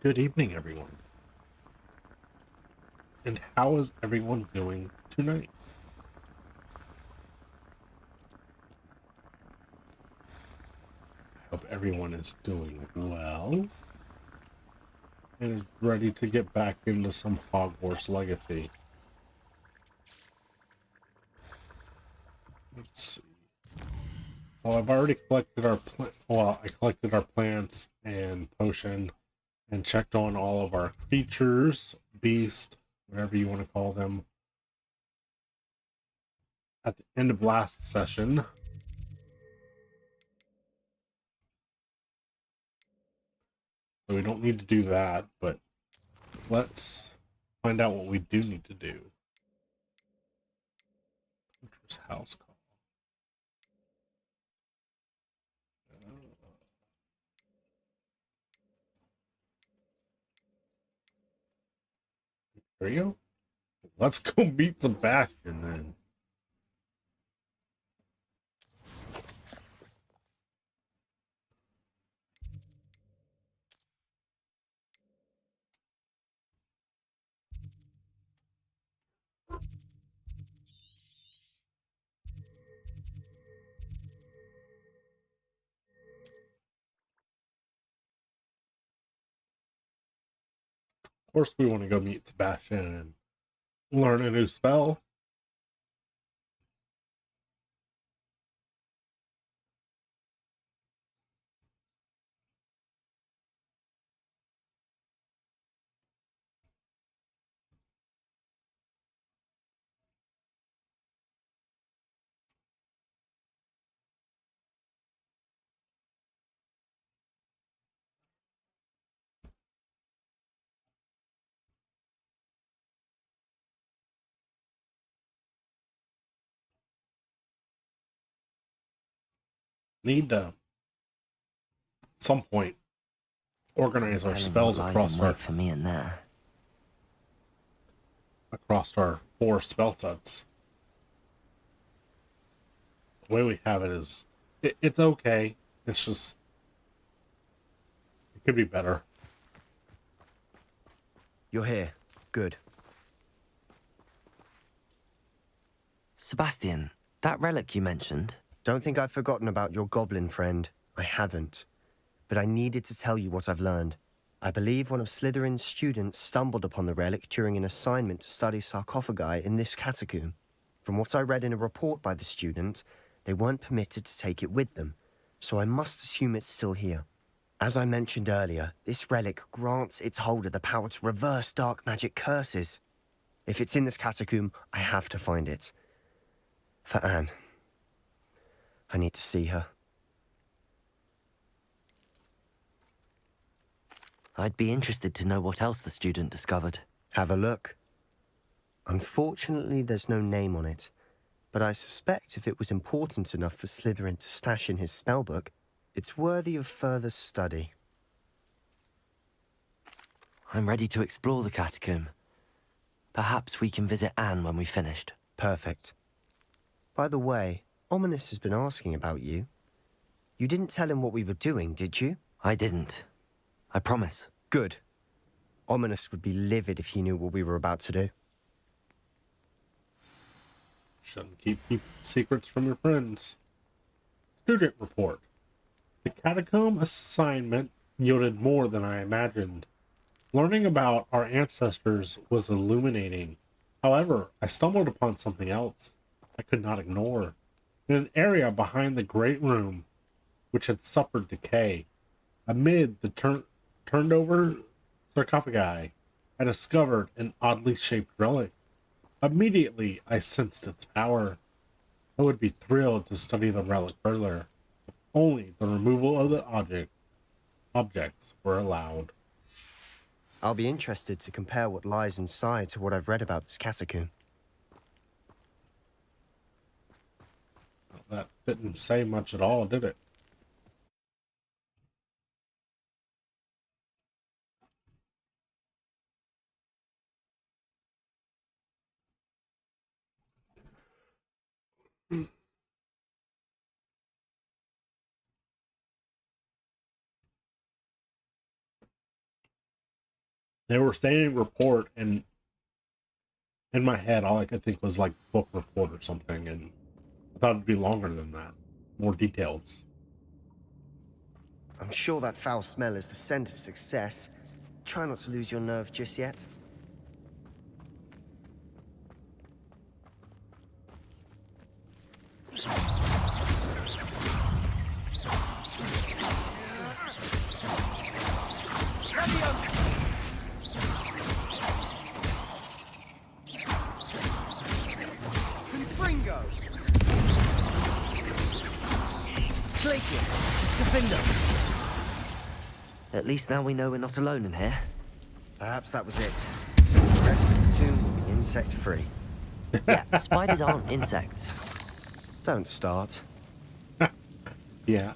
Good evening, everyone. And how is everyone doing tonight? Hope everyone is doing well and is ready to get back into some Hogwarts Legacy. Let's see. So I've already collected I collected our plants and potion and checked on all of our creatures, beast, whatever you want to call them, at the end of last session. So we don't need to do that, but let's find out what we do need to do. Hunter's house call. There you go. Let's go meet Sebastian then. Of course, we want to go meet Sebastian and learn a new spell. Need to, at some point, organize our spells for me in there. Across our 4 spell sets. The way we have it is, it's okay. It's just, it could be better. You're here. Good. Sebastian, that relic you mentioned. Don't think I've forgotten about your goblin friend. I haven't. But I needed to tell you what I've learned. I believe one of Slytherin's students stumbled upon the relic during an assignment to study sarcophagi in this catacomb. From what I read in a report by the student, they weren't permitted to take it with them, so I must assume it's still here. As I mentioned earlier, this relic grants its holder the power to reverse dark magic curses. If it's in this catacomb, I have to find it. For Anne. I need to see her. I'd be interested to know what else the student discovered. Have a look. Unfortunately, there's no name on it, but I suspect if it was important enough for Slytherin to stash in his spellbook, it's worthy of further study. I'm ready to explore the catacomb. Perhaps we can visit Anne when we've finished. Perfect. By the way, Ominous has been asking about you. You didn't tell him what we were doing, did you? I didn't. I promise. Good. Ominous would be livid if he knew what we were about to do. Shouldn't keep secrets from your friends. Student report. The catacomb assignment yielded more than I imagined. Learning about our ancestors was illuminating. However, I stumbled upon something else I could not ignore. In an area behind the great room, which had suffered decay, amid the turned over sarcophagi, I discovered an oddly shaped relic. Immediately, I sensed its power. I would be thrilled to study the relic further, if only the removal of the objects were allowed. I'll be interested to compare what lies inside to what I've read about this catacomb. Well, that didn't say much at all, did it? They were saying report, and in my head, all I could think was like book report or something, and I thought it'd be longer than that. More details. I'm sure that foul smell is the scent of success. Try not to lose your nerve just yet. At least now we know we're not alone in here. Perhaps that was it. The rest of the tomb will be insect-free. Yeah, spiders aren't insects. Don't start. Yeah,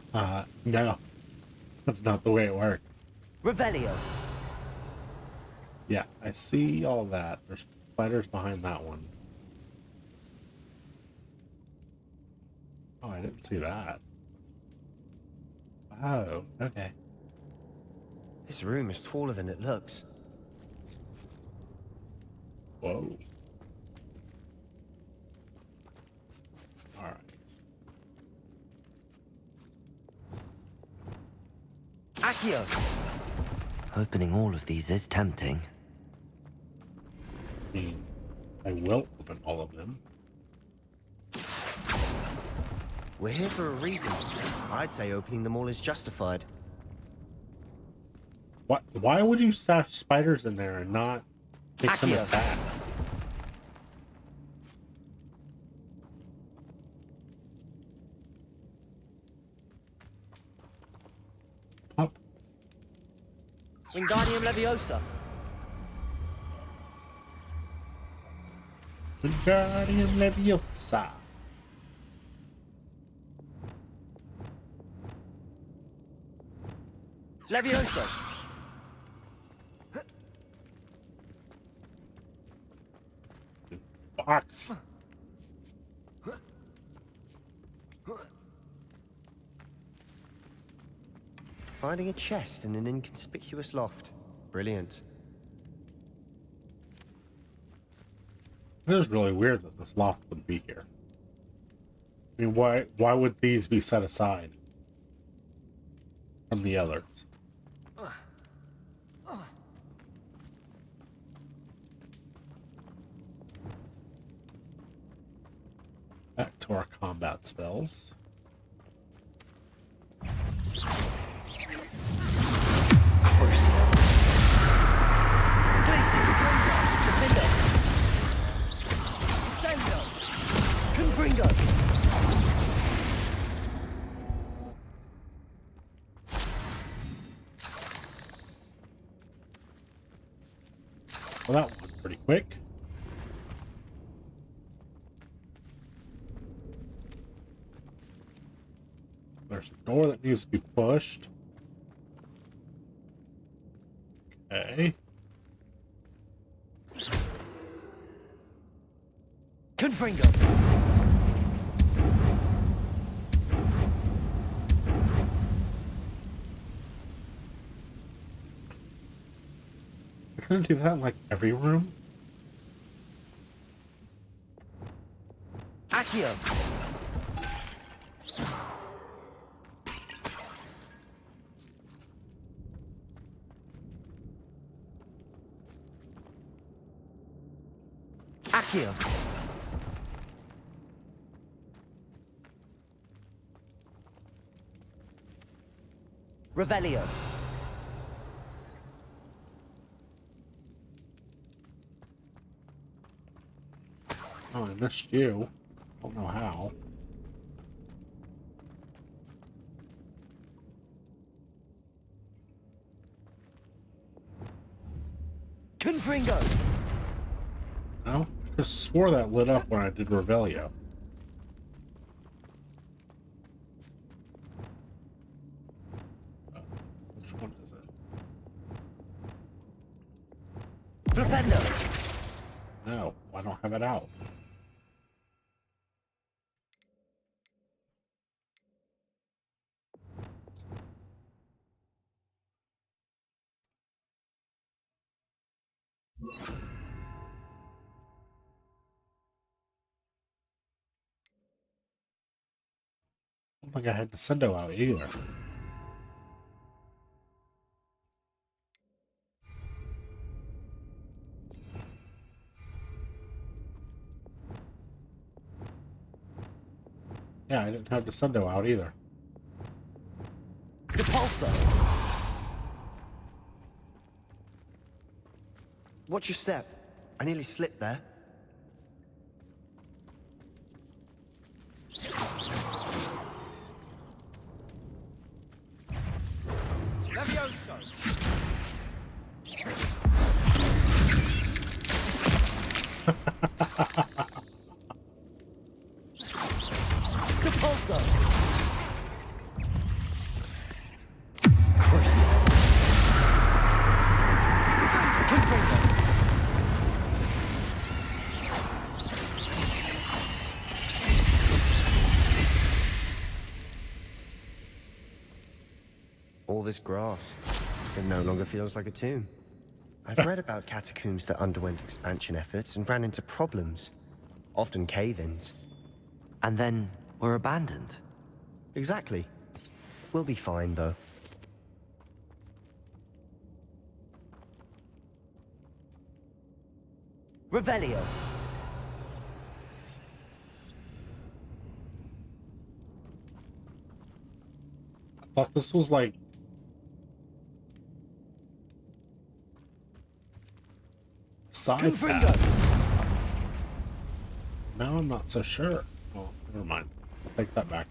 no. That's not the way it works. Revelio. Yeah, I see all that. There's spiders behind that one. Oh, I didn't see that. Oh, okay. This room is taller than it looks. Whoa. Alright. Accio. Opening all of these is tempting. I mean, I will open all of them. We're here for a reason. I'd say opening them all is justified. What? Why would you stash spiders in there and not take them Accio. back? Up. Wingardium Leviosa. Wingardium Leviosa. Leviosa. Box. Finding a chest in an inconspicuous loft. Brilliant. It is really weird that this loft would be here. I mean, why would these be set aside from the others? Back to our combat spells. Crucible. Places. Defender. Descendo. Confringo. Well, that was pretty quick. There's a door that needs to be pushed. Okay. Confringo. I couldn't do that in like every room. Accio. Accio. Revelio. Oh, I missed you. Don't know how. Confringo. No? I just swore that lit up when I did Revelio. Which one is it? Flipendo. No, I don't have it out. I don't think I had the sendo out either. Yeah, I didn't have the sendo out either. Repulsor! Watch your step. I nearly slipped there. Levioso! Repulsor! Crucio! Confringo! All this grass. It no longer feels like a tomb. I've read about catacombs that underwent expansion efforts and ran into problems. Often cave-ins. And then were abandoned. Exactly. We'll be fine, though. Revelio! I thought this was like side Confringo! path. Now I'm not so sure. Oh, never mind. I'll take that back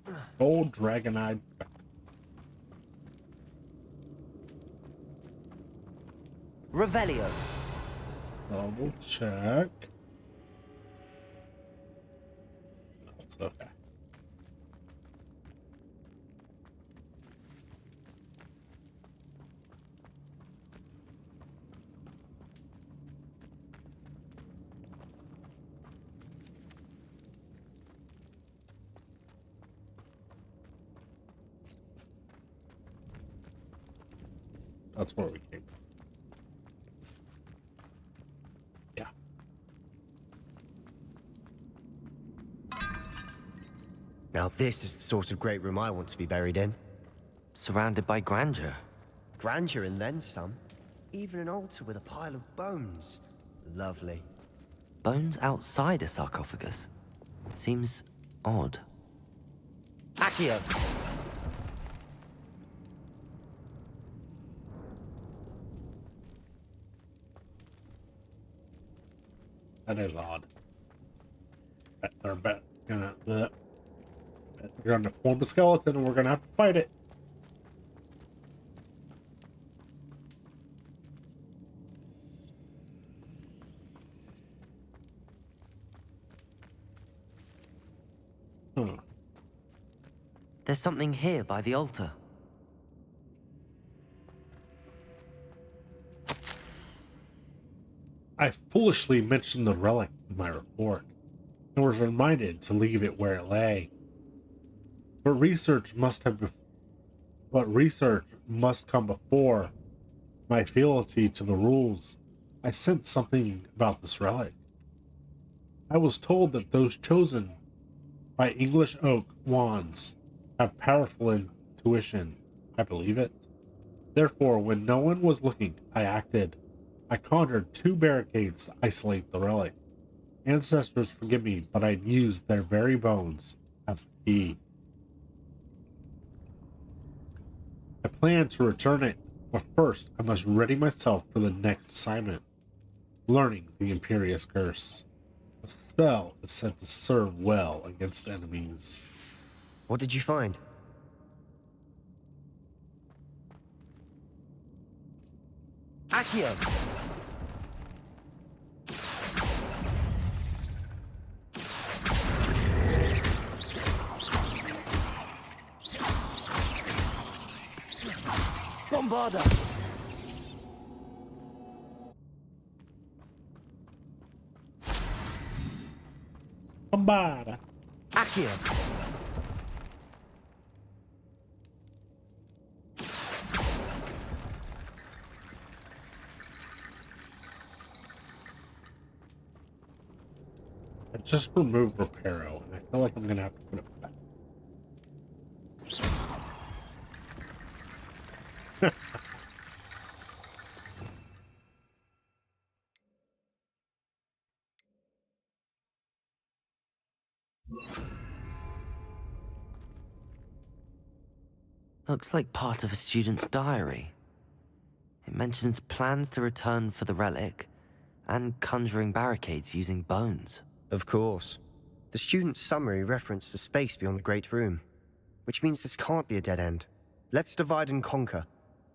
now. Old dragon-eyed. Revelio! Double check. No, it's okay. That's where we came from. Yeah. Now this is the sort of great room I want to be buried in. Surrounded by grandeur. Grandeur and then some. Even an altar with a pile of bones. Lovely. Bones outside a sarcophagus. Seems odd. Accio! That is odd. They're gonna form a skeleton and we're gonna have to fight it. Huh. There's something here by the altar. I foolishly mentioned the relic in my report and was reminded to leave it where it lay. But research must come before my fealty to the rules. I sensed something about this relic. I was told that those chosen by English oak wands have powerful intuition. I believe it. Therefore, when no one was looking, I acted. I conjured 2 barricades to isolate the relic. Ancestors forgive me, but I used their very bones as the key. I plan to return it, but first I must ready myself for the next assignment. Learning the Imperious Curse. The spell is said to serve well against enemies. What did you find? Accio! Bombarda! Bombada. Accio! I just removed Reparo, and I feel like I'm gonna have to put it back. Looks like part of a student's diary. It mentions plans to return for the relic and conjuring barricades using bones. Of course. The student's summary referenced the space beyond the Great Room, which means this can't be a dead end. Let's divide and conquer.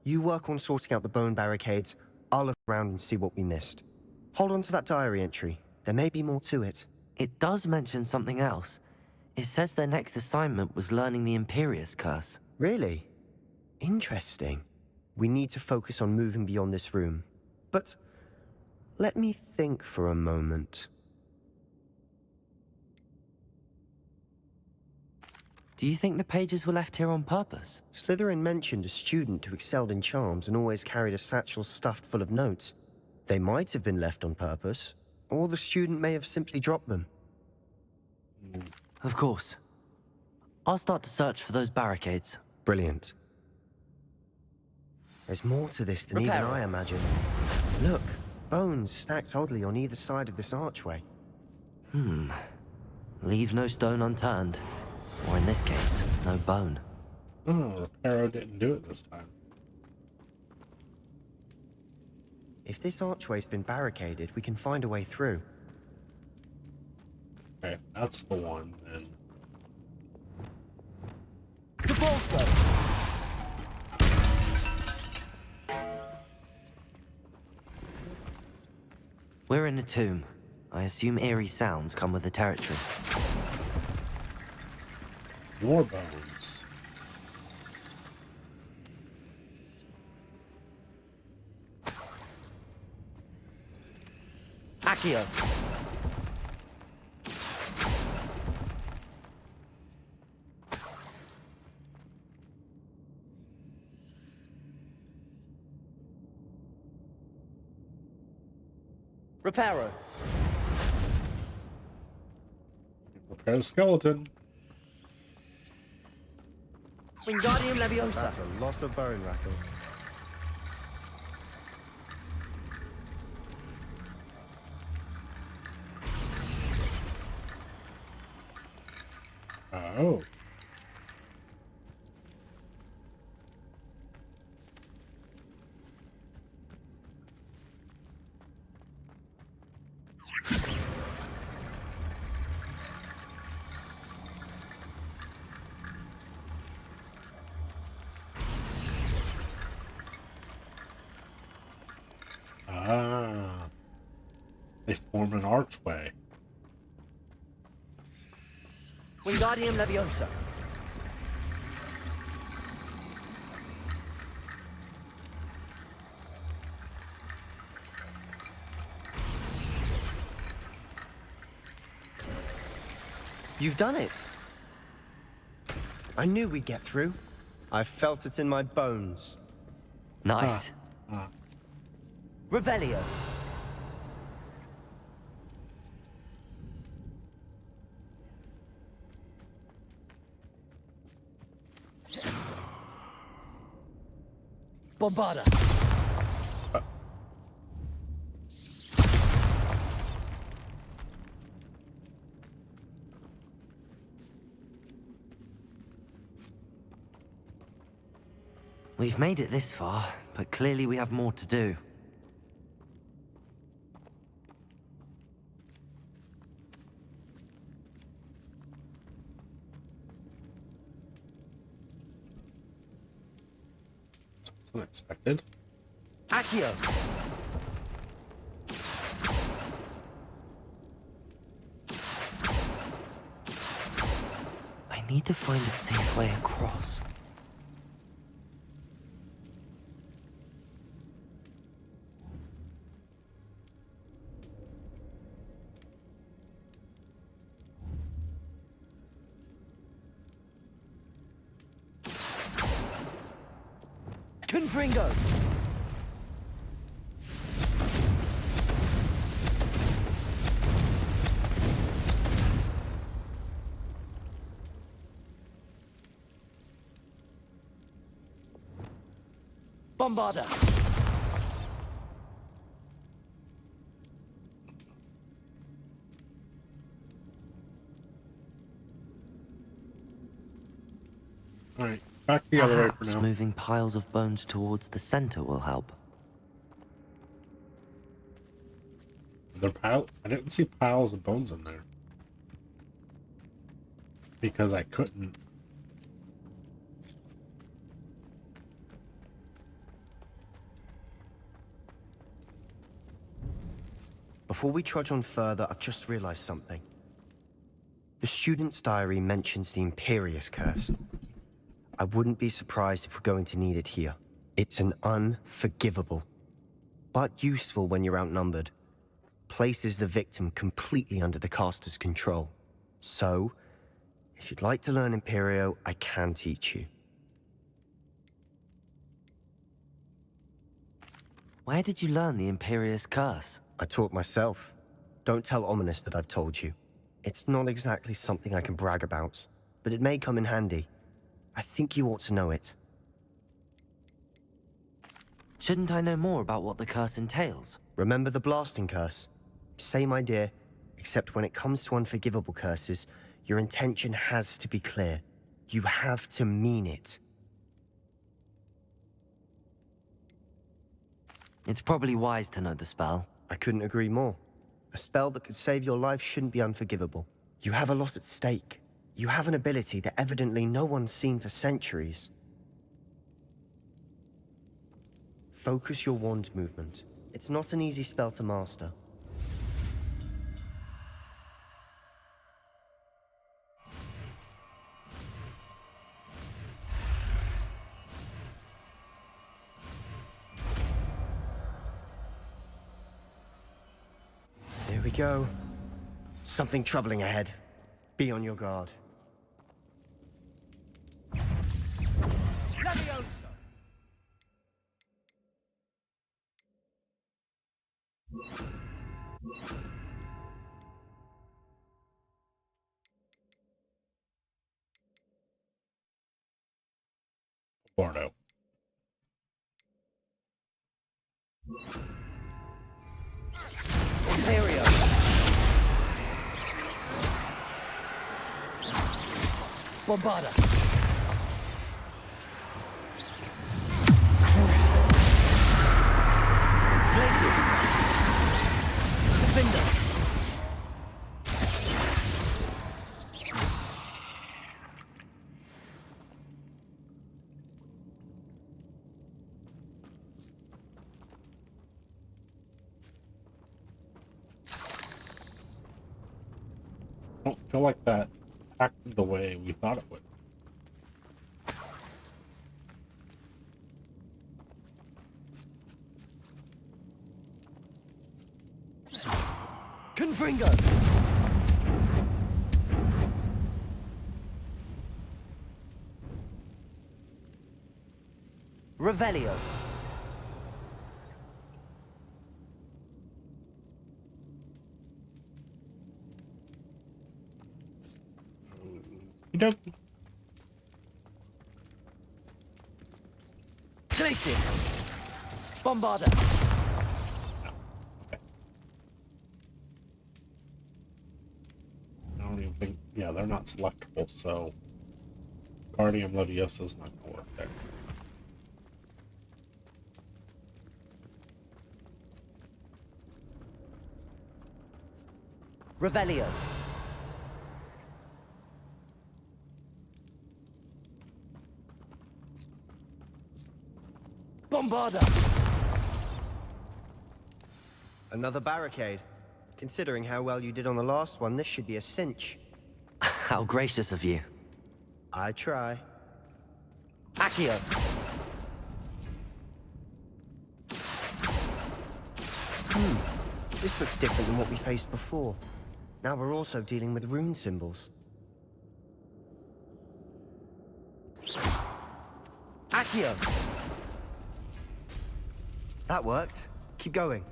You work on sorting out the bone barricades, I'll look around and see what we missed. Hold on to that diary entry. There may be more to it. It does mention something else. It says their next assignment was learning the Imperius Curse. Really? Interesting. We need to focus on moving beyond this room. But let me think for a moment. Do you think the pages were left here on purpose? Slytherin mentioned a student who excelled in charms and always carried a satchel stuffed full of notes. They might have been left on purpose, or the student may have simply dropped them. Of course. I'll start to search for those barricades. Brilliant. There's more to this than even Reparo. I imagined. Look, bones stacked oddly on either side of this archway. Leave no stone unturned. Or in this case, no bone. Oh, Reparo didn't do it this time. If this archway's been barricaded, we can find a way through. Okay, that's the one, then. The bolso! We're in a tomb. I assume eerie sounds come with the territory. More bones. Accio! Reparo. Reparo skeleton. Wingardium Leviosa. That's a lot of bone rattle. Oh. Ah. They form an archway. Wingardium Leviosa. You've done it! I knew we'd get through. I felt it in my bones. Nice. Revelio. Bombarda. We've made it this far, but clearly we have more to do. It's unexpected. Accio. I need to find a safe way across. Confringo. Bombarda. Alright, back the other way for Perhaps now. moving piles of bones towards the center will help. I didn't see piles of bones in there. Because I couldn't. Before we trudge on further, I've just realized something. The student's diary mentions the Imperius Curse. I wouldn't be surprised if we're going to need it here. It's an unforgivable, but useful when you're outnumbered. Places the victim completely under the caster's control. So, if you'd like to learn Imperio, I can teach you. Where did you learn the Imperius Curse? I taught myself. Don't tell Ominous that I've told you. It's not exactly something I can brag about, but it may come in handy. I think you ought to know it. Shouldn't I know more about what the curse entails? Remember the blasting curse? Same idea, except when it comes to unforgivable curses, your intention has to be clear. You have to mean it. It's probably wise to know the spell. I couldn't agree more. A spell that could save your life shouldn't be unforgivable. You have a lot at stake. You have an ability that evidently no one's seen for centuries. Focus your wand movement. It's not an easy spell to master. Here we go. Something troubling ahead. Be on your guard. Leviosa. Bardo. Imperio. Bombarda. Cruise. Places. Defender. I don't feel like that acted the way we thought it would. Confringo. Revelio. You don't. Glacis. Bombarda. I don't even think. Yeah, they're not selectable, so Guardian Leviosa's not gonna work there. Revelio. Bombarda. Another barricade. Considering how well you did on the last one, this should be a cinch. How gracious of you. I try. Accio. This looks different than what we faced before. Now we're also dealing with rune symbols. Accio. That worked. Keep going.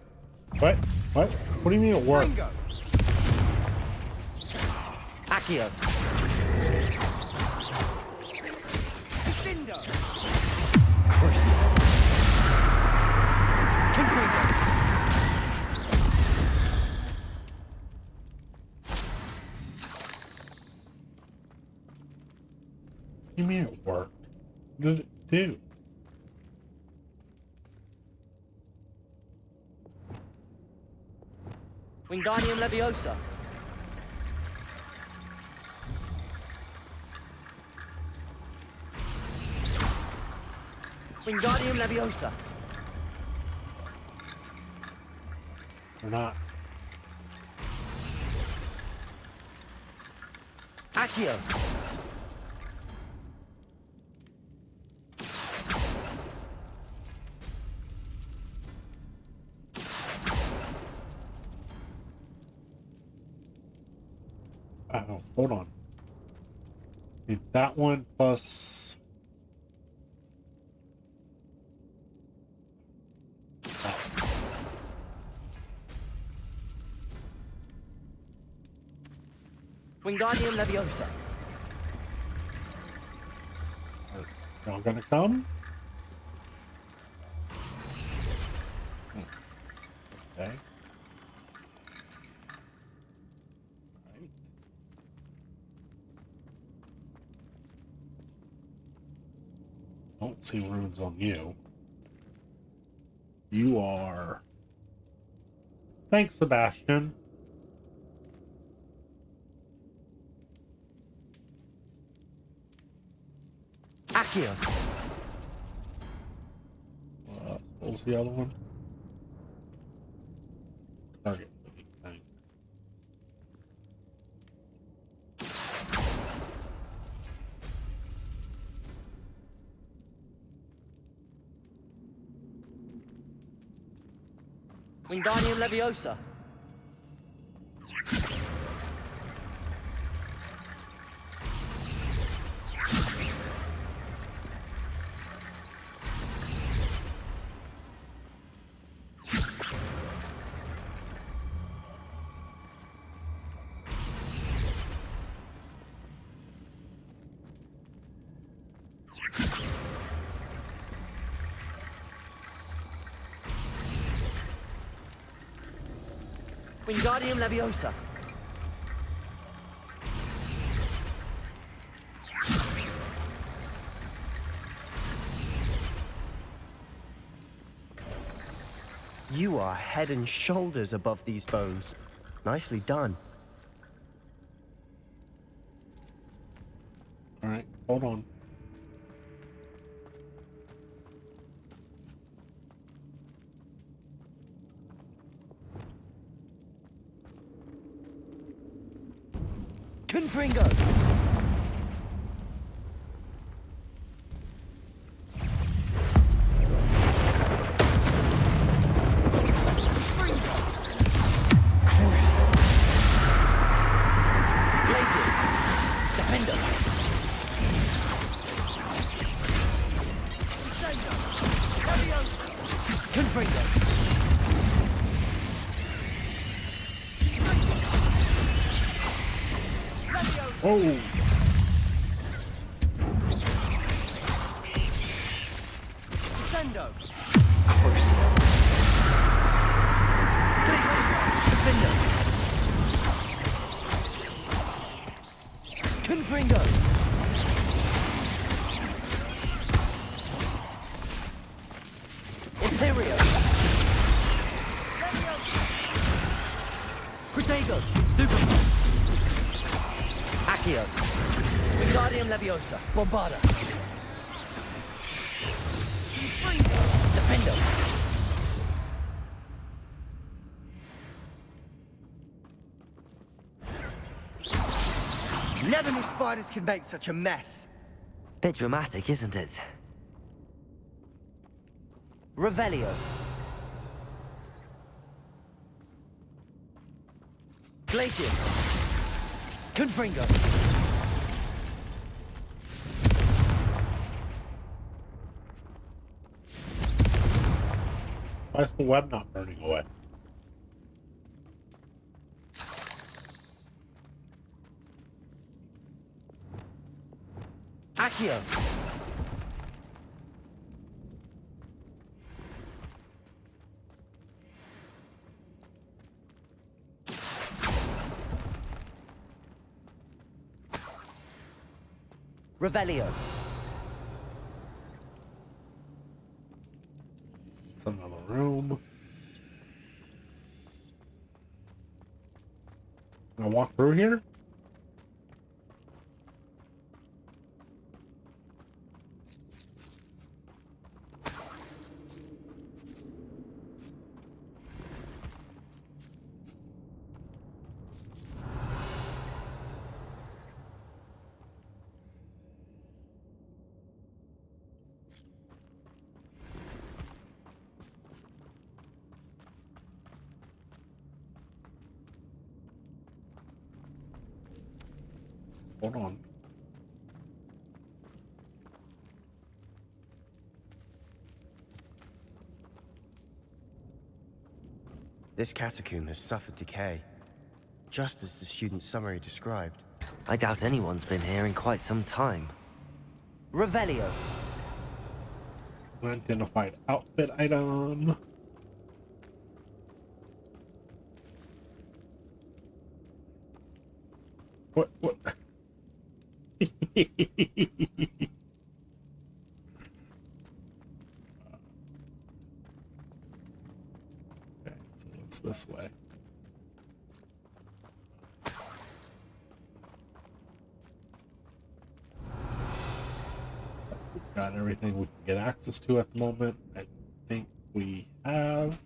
What? What? What do you mean it worked? Ringo. Accio. Defender. Crucible. Confringo. You mean it worked? What did it do? Wingardium Leviosa. Wingardium Leviosa. Or not? Accio. Oh, hold on. Need that one plus. Wingardium Leviosa. Are y'all gonna come? Okay. Right. Don't see runes on you. You are. Thanks, Sebastian. Accio. What was the other one? Target. Thing. Wingardium Leviosa. Wingardium Leviosa. You are head and shoulders above these bones. Nicely done. Alright, hold on. Confringo. Places. Defender. Confringo. Oh! Descendo. Crucio. Places. Defender. Confringo. Imperio. Protego. Stupid. Accio. Wingardium Leviosa. Bombarda. Defender. Never knew spiders could make such a mess. Bit dramatic, isn't it? Revelio. Glacius. Confringo. Why is the web not burning away? Accio. Revelio. It's another room. Can I walk through here? Hold on. This catacomb has suffered decay, just as the student's summary described. I doubt anyone's been here in quite some time. Revelio. Unidentified outfit item. What? Okay, so it's this way. We've got everything we can get access to at the moment. I think we have.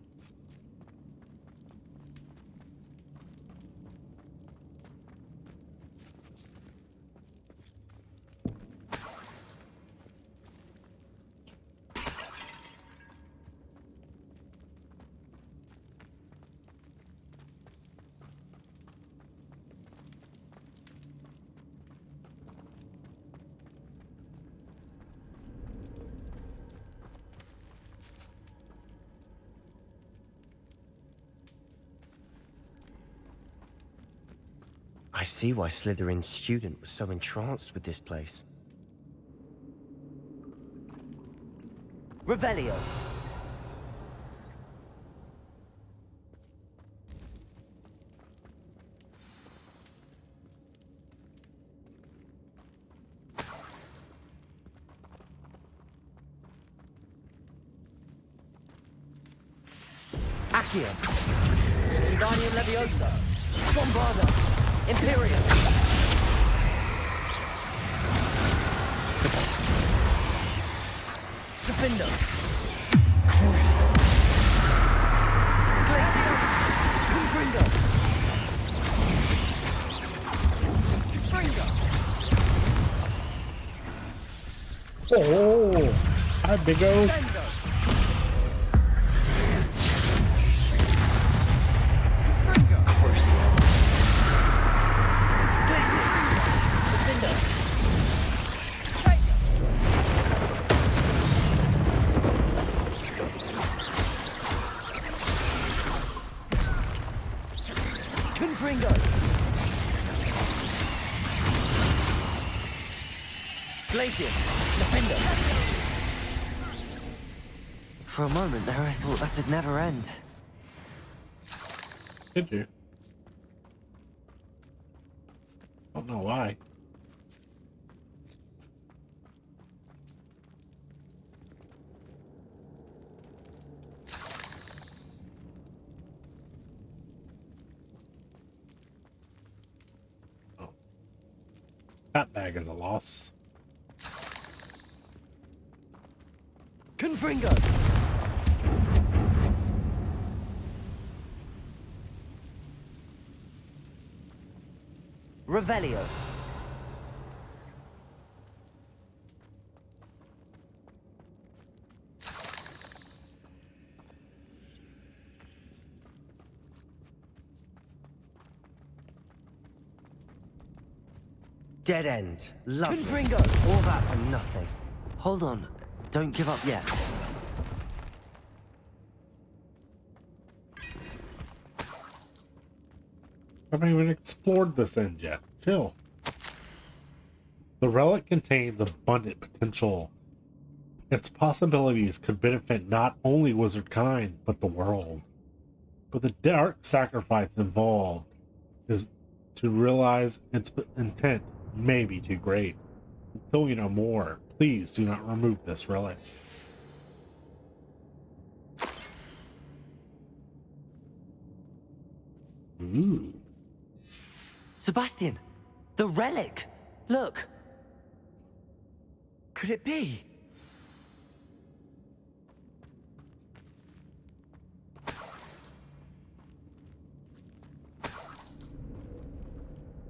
I see why Slytherin's student was so entranced with this place. Revelio. Accio. Wingardium Leviosa. Bombarda. Imperium. Defender. Cruiser. Glacier. Confringo. Fringo. Oh, hi, Big O. Fendo. Fringo. Crucial. Glaciers. Defender. Confringo. Glaciers. Defender. For a moment there, I thought that'd never end. Did you? Don't know why. Oh. That bag is a loss. Confringo. Revelio. Dead end. Lovely. Confringo. All that for nothing. Hold on, don't give up yet. I haven't even explored this end yet. Chill. The relic contains abundant potential. Its possibilities could benefit not only wizard kind, but the world. But the dark sacrifice involved is to realize its intent may be too great. Until you know more, please do not remove this relic. Ooh. Sebastian, the relic! Look! Could it be?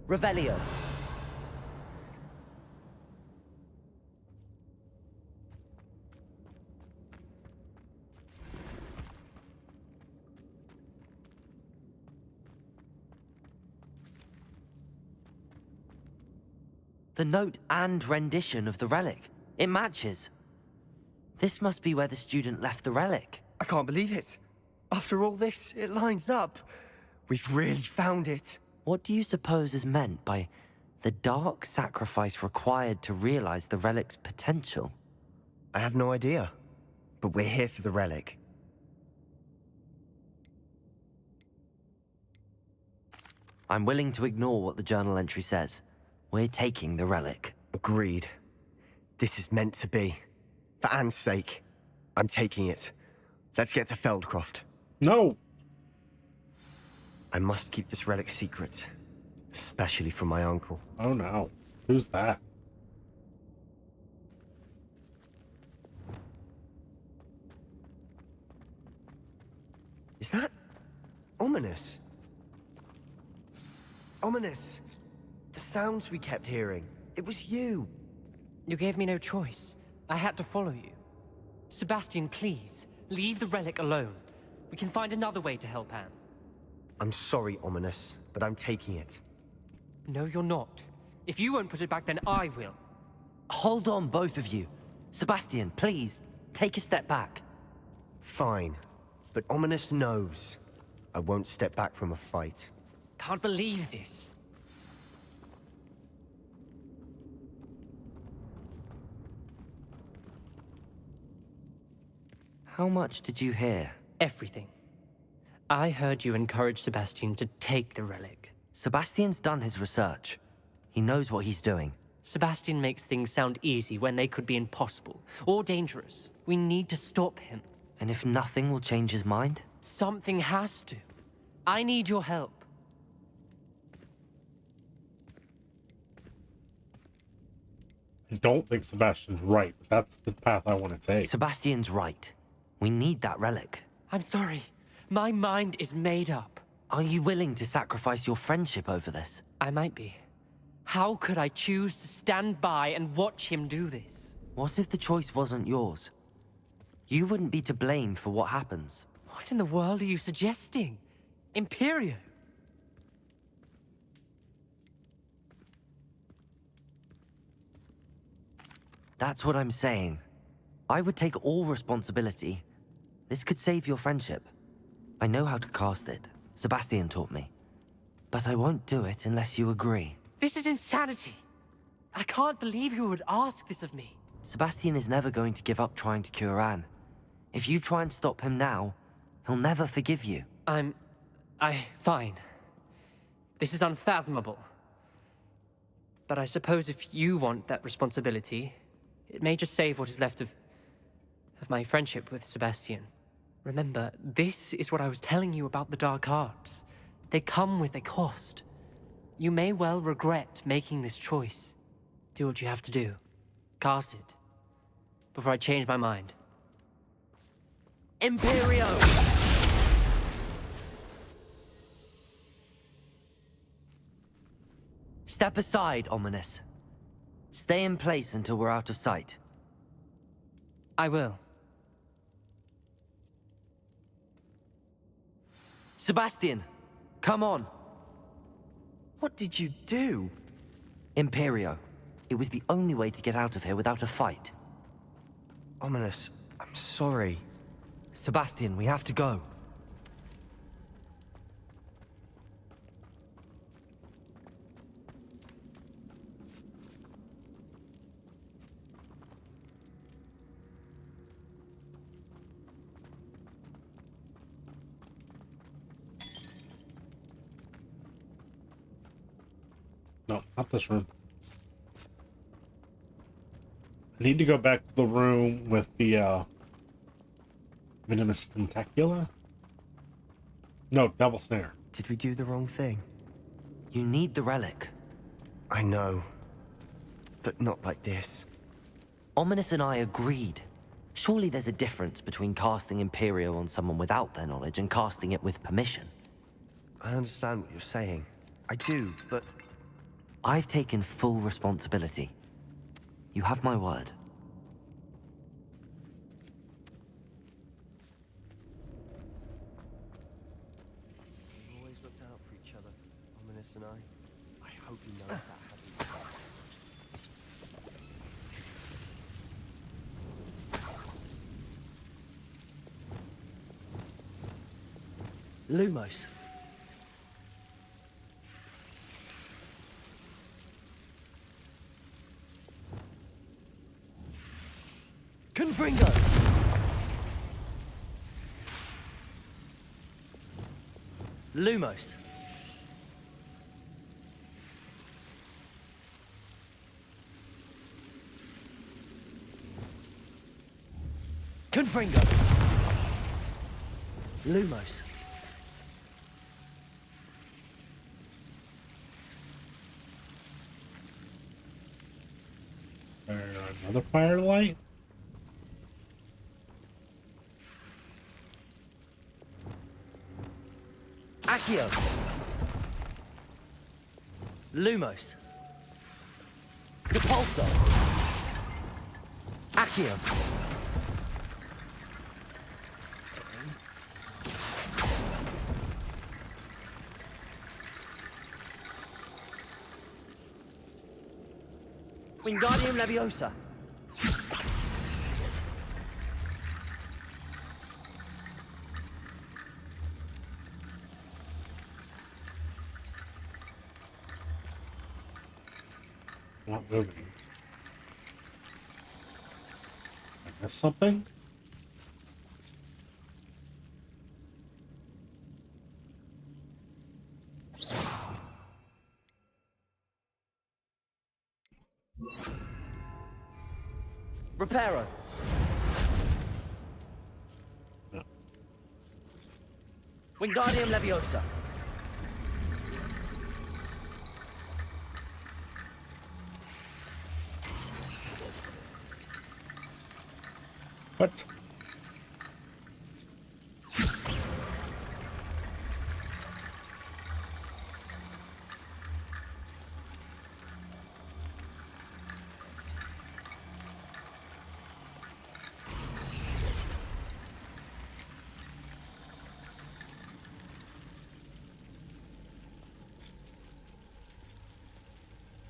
Revelio. The note and rendition of the relic. It matches. This must be where the student left the relic. I can't believe it. After all this, it lines up. We've really found it. What do you suppose is meant by the dark sacrifice required to realize the relic's potential? I have no idea. But we're here for the relic. I'm willing to ignore what the journal entry says. We're taking the relic. Agreed. This is meant to be. For Anne's sake, I'm taking it. Let's get to Feldcroft. No! I must keep this relic secret. Especially from my uncle. Oh no. Who's that? Is that ominous? Ominous. The sounds we kept hearing. It was you. You gave me no choice. I had to follow you. Sebastian, please, leave the relic alone. We can find another way to help Anne. I'm sorry, Ominous, but I'm taking it. No, you're not. If you won't put it back, then I will. Hold on, both of you. Sebastian, please, take a step back. Fine. But Ominous knows. I won't step back from a fight. Can't believe this. How much did you hear? Everything. I heard you encourage Sebastian to take the relic. Sebastian's done his research. He knows what he's doing. Sebastian makes things sound easy when they could be impossible or dangerous. We need to stop him. And if nothing will change his mind? Something has to. I need your help. I don't think Sebastian's right, but that's the path I want to take. Sebastian's right. We need that relic. I'm sorry. My mind is made up. Are you willing to sacrifice your friendship over this? I might be. How could I choose to stand by and watch him do this? What if the choice wasn't yours? You wouldn't be to blame for what happens. What in the world are you suggesting? Imperio? That's what I'm saying. I would take all responsibility. This could save your friendship. I know how to cast it. Sebastian taught me. But I won't do it unless you agree. This is insanity. I can't believe you would ask this of me. Sebastian is never going to give up trying to cure Anne. If you try and stop him now, he'll never forgive you. Fine. This is unfathomable. But I suppose if you want that responsibility, it may just save what is left of my friendship with Sebastian. Remember, this is what I was telling you about the dark arts. They come with a cost. You may well regret making this choice. Do what you have to do. Cast it. Before I change my mind. Imperio! Step aside, Ominous. Stay in place until we're out of sight. I will. Sebastian, come on. What did you do? Imperio. It was the only way to get out of here without a fight. Ominous, I'm sorry. Sebastian, we have to go. No, not this room. I need to go back to the room with the venomous tentacula. No, devil snare. Did we do the wrong thing? You need the relic. I know. But not like this. Ominous and I agreed. Surely there's a difference between casting Imperio on someone without their knowledge and casting it with permission. I understand what you're saying. I do, but... I've taken full responsibility. You have my word. We've always looked out for each other, Ominous and I. I hope he knows that hasn't... Lumos. Confringo! Lumos. Confringo. Lumos. Another firelight? Accio. Lumos. Depulso. Accio. Wingardium Leviosa. Not moving. I missed something? Reparo. No. Wingardium Leviosa. What?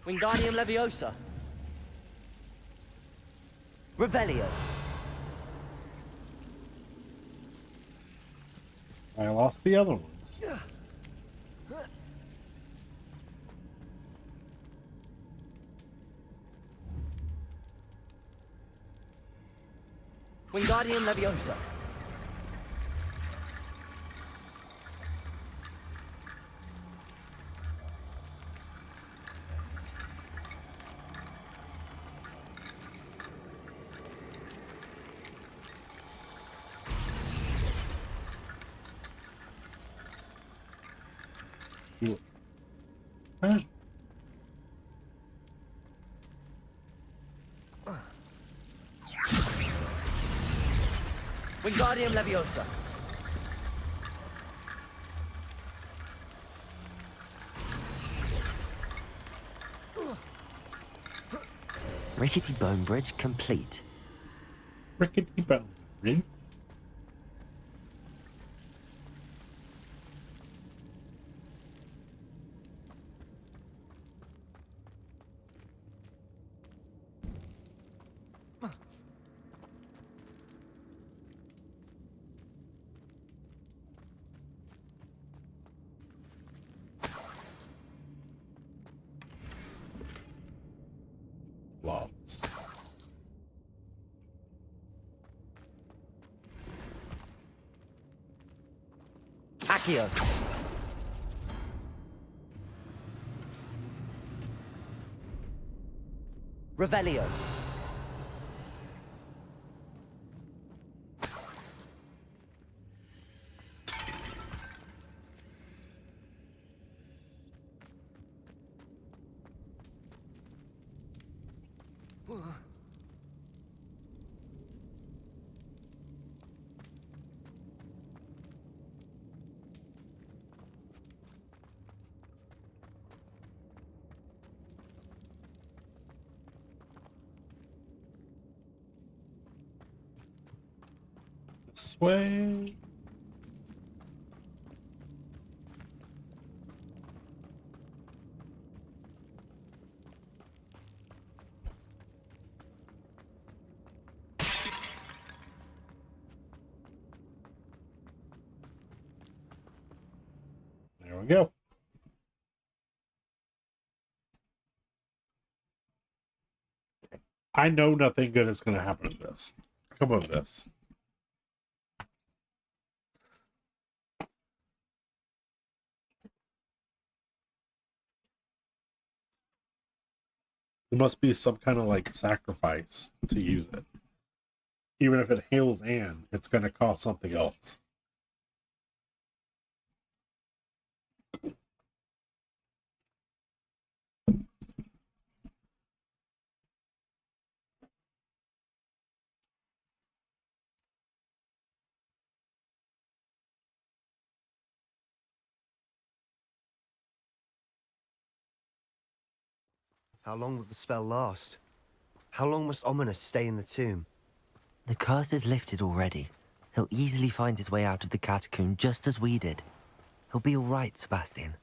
Wingardium Leviosa. Revelio. I lost the other ones. Wingardium Leviosa. You... Huh? Wingardium Leviosa. Rickety Bone Bridge complete. Rickety bone. Really? Lots. Accio. Revelio. This way. There we go. I know nothing good is going to happen to this. Come on, this. There must be some kind of like sacrifice to use it. Even if it heals Anne, it's going to cost something else. How long will the spell last? How long must Ominous stay in the tomb? The curse is lifted already. He'll easily find his way out of the catacomb just as we did. He'll be all right, Sebastian.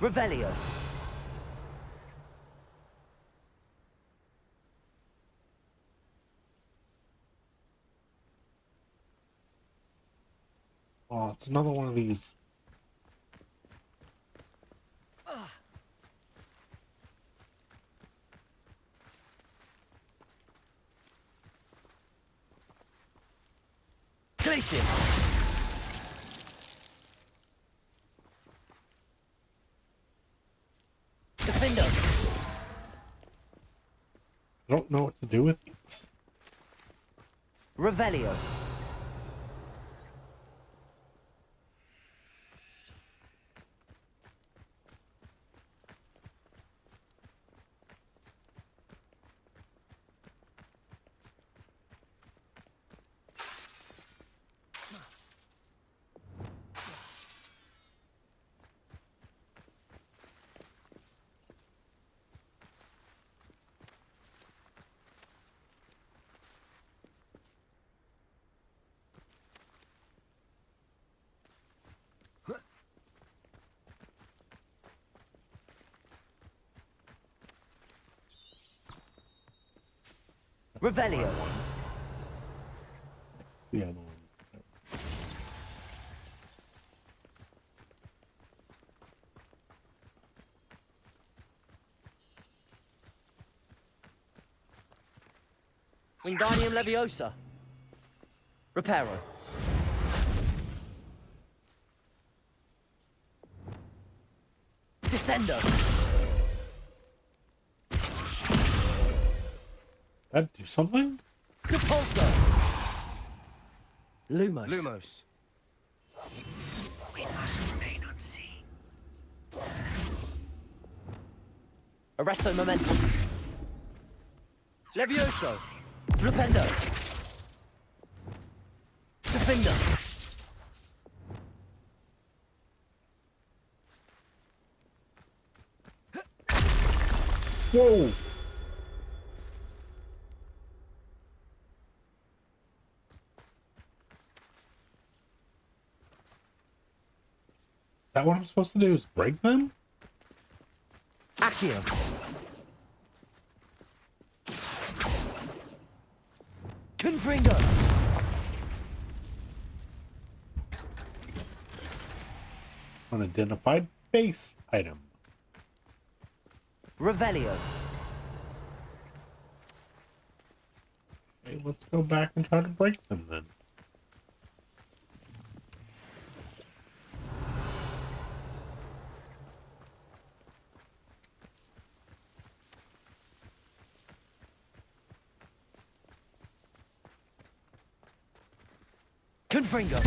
Revelio. Oh, it's another one of these. Glacius! Defender! I don't know what to do with these. Revelio. Revelio. The other one. Wingardium Leviosa. Reparo. Descendo. That do something? Repulsor. Lumos. Lumos. We must remain unseen. Arresto Momentum. Levioso. Flipendo. Defender. Whoa! That what I'm supposed to do is break them? Accio. Confringo. Unidentified base item. Revelio. Okay, let's go back and try to break them then. Confringo!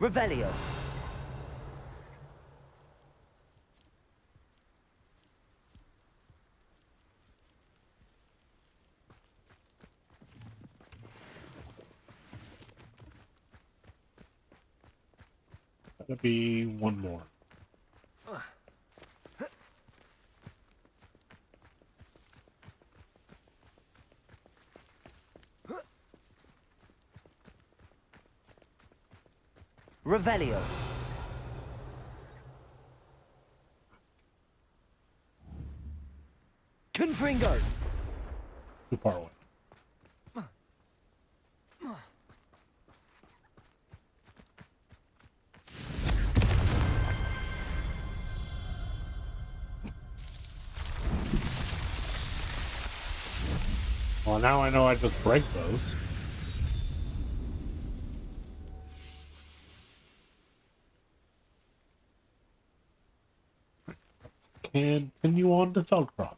Revelio. That'll be one more. Revelio. Confringo. Too far away. Well, now I know I just break those. Let's continue on to Feldcroft.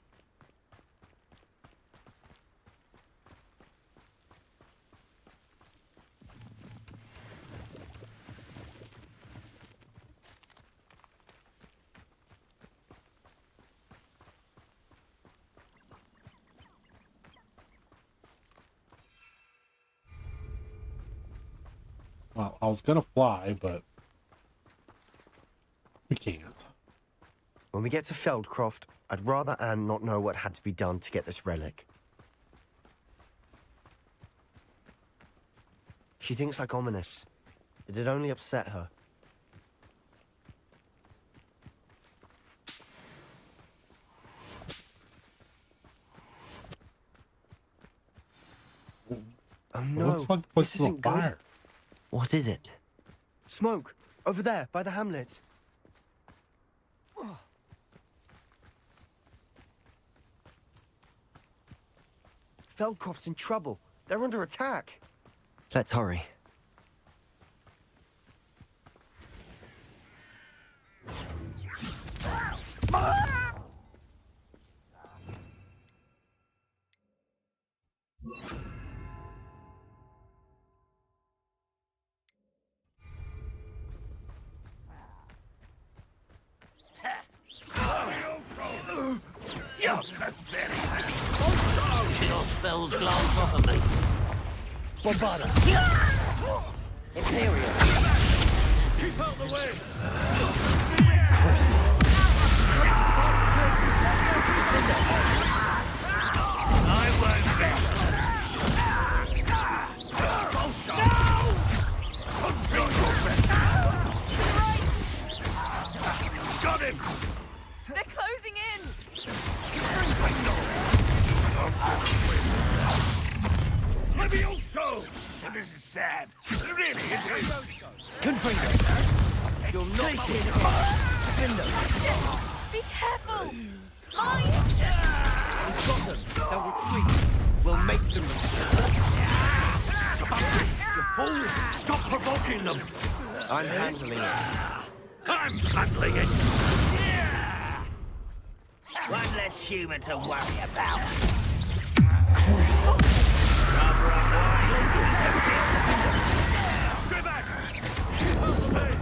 Well, I was gonna fly, but we can't. When we get to Feldcroft, I'd rather Anne not know what had to be done to get this relic. She thinks like ominous. It'd only upset her. Oh It no, looks like the place this is on isn't good. fire. What is it? Smoke! Over there, by the hamlet. Feldcroft's in trouble. They're under attack. Let's hurry. Your spells glance off of me. Bombarda! Imperial! Keep out the way! I won't miss. Got him! They're closing in! Let me also! This is sad. Really, it is. Confringo! You'll not Be careful! Mine! We've got them. They'll retreat. We'll make them retreat. Sebastian, you fools! Stop provoking them! I'm handling it. I'm handling it! One less human to worry about. Cover up the places. Go back! Keep out the way!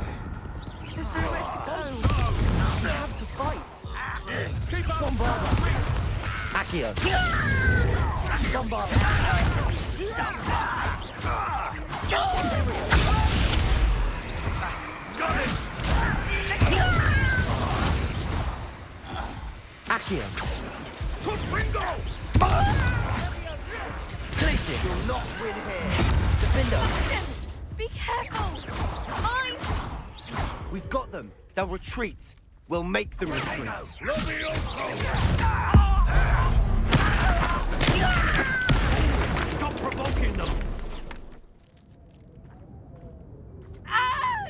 There's nowhere to go. We have to fight. Keep out the way! Accio! Bombarda. Got it! Accio! Confringo! Places! You'll not win here. Defendo! Be careful! Mine! We've got them. They'll retreat. We'll make them retreat. Stop provoking them! Ah!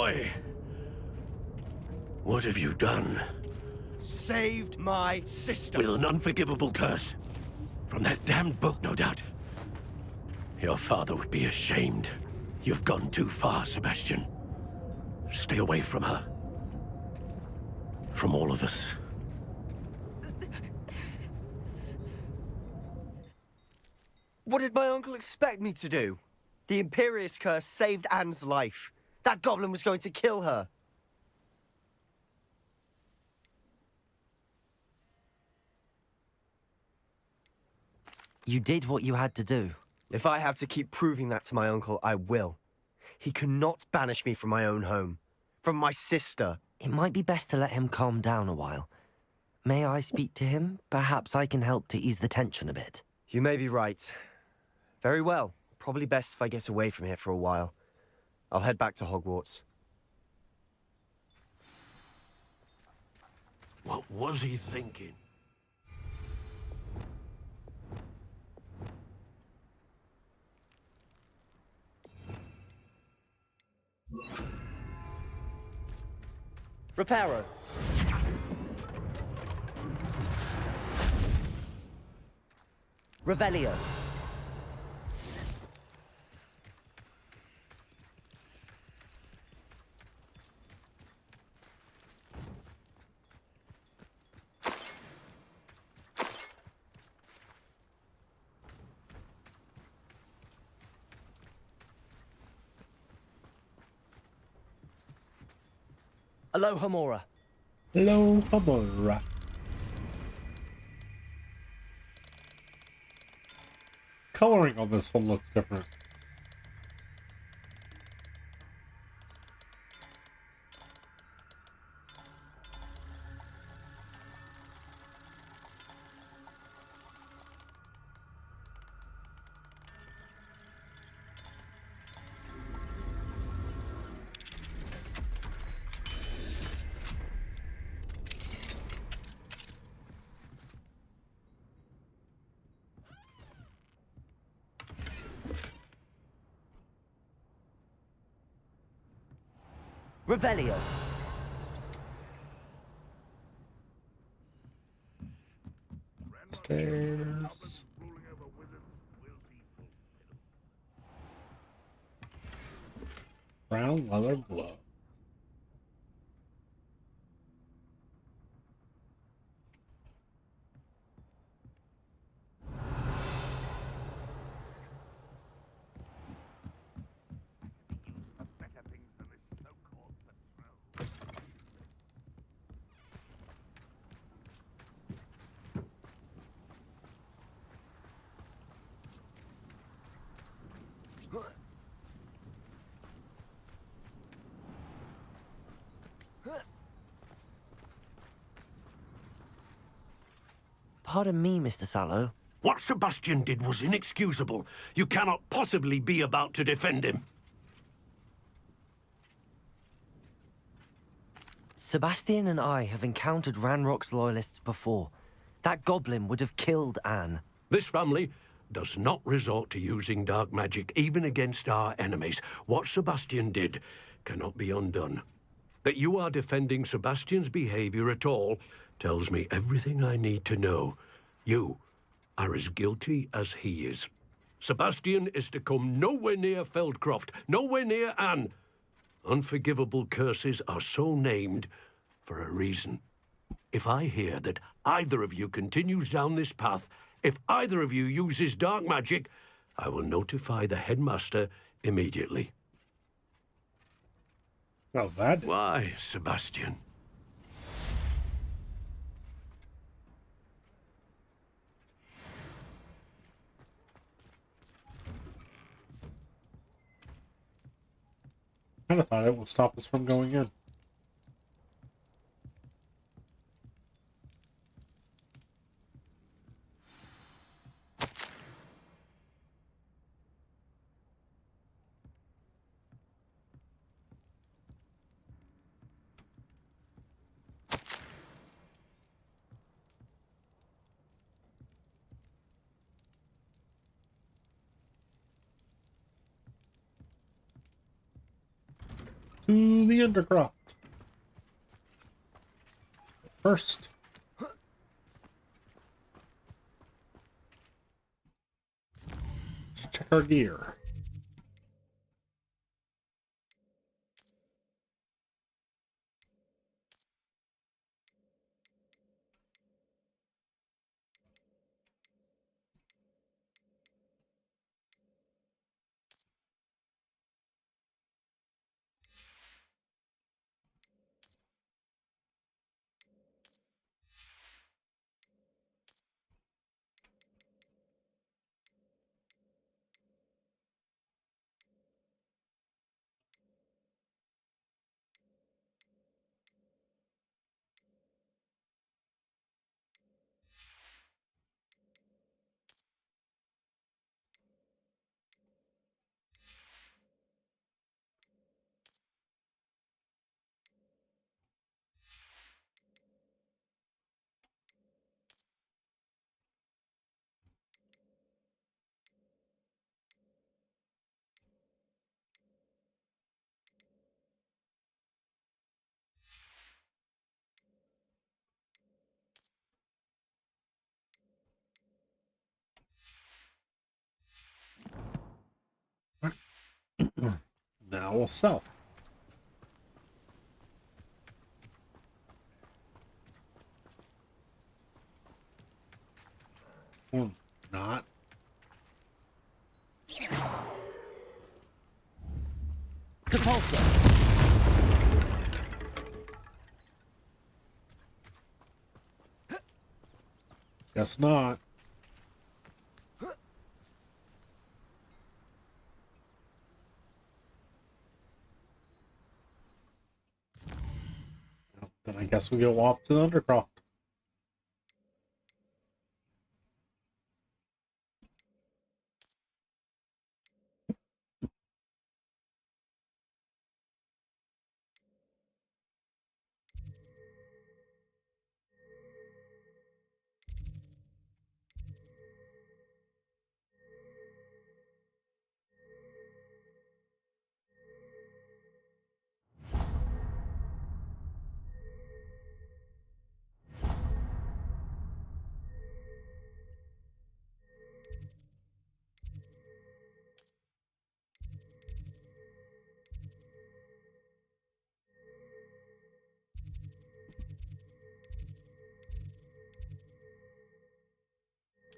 boy! What have you done? Saved my sister. With an unforgivable curse. From that damned book, no doubt. Your father would be ashamed. You've gone too far, Sebastian. Stay away from her. From all of us. What did my uncle expect me to do? The Imperious curse saved Anne's life. That goblin was going to kill her. You did what you had to do. If I have to keep proving that to my uncle, I will. He cannot banish me from my own home. From my sister. It might be best to let him calm down a while. May I speak to him? Perhaps I can help to ease the tension a bit. You may be right. Very well. Probably best if I get away from here for a while. I'll head back to Hogwarts. What was he thinking? Reparo. Revelio. Aloha Mora. Hello, Hamura. Coloring on this one looks different. Revelio. Stairs. Brown leather glove. Pardon me, Mr. Sallow. What Sebastian did was inexcusable. You cannot possibly be about to defend him. Sebastian and I have encountered Ranrock's loyalists before. That goblin would have killed Anne. This family does not resort to using dark magic, even against our enemies. What Sebastian did cannot be undone. That you are defending Sebastian's behavior at all tells me everything I need to know. You are as guilty as he is. Sebastian is to come nowhere near Feldcroft, nowhere near Anne. Unforgivable curses are so named for a reason. If I hear that either of you continues down this path, if either of you uses dark magic, I will notify the headmaster immediately. Well, that. Why, Sebastian? Kind of thought it would stop us from going in. to the Undercroft. First, let's check our gear. Now we'll sell. Or not. Repulsor! Guess not. Well, then I guess we go off to the Undercroft.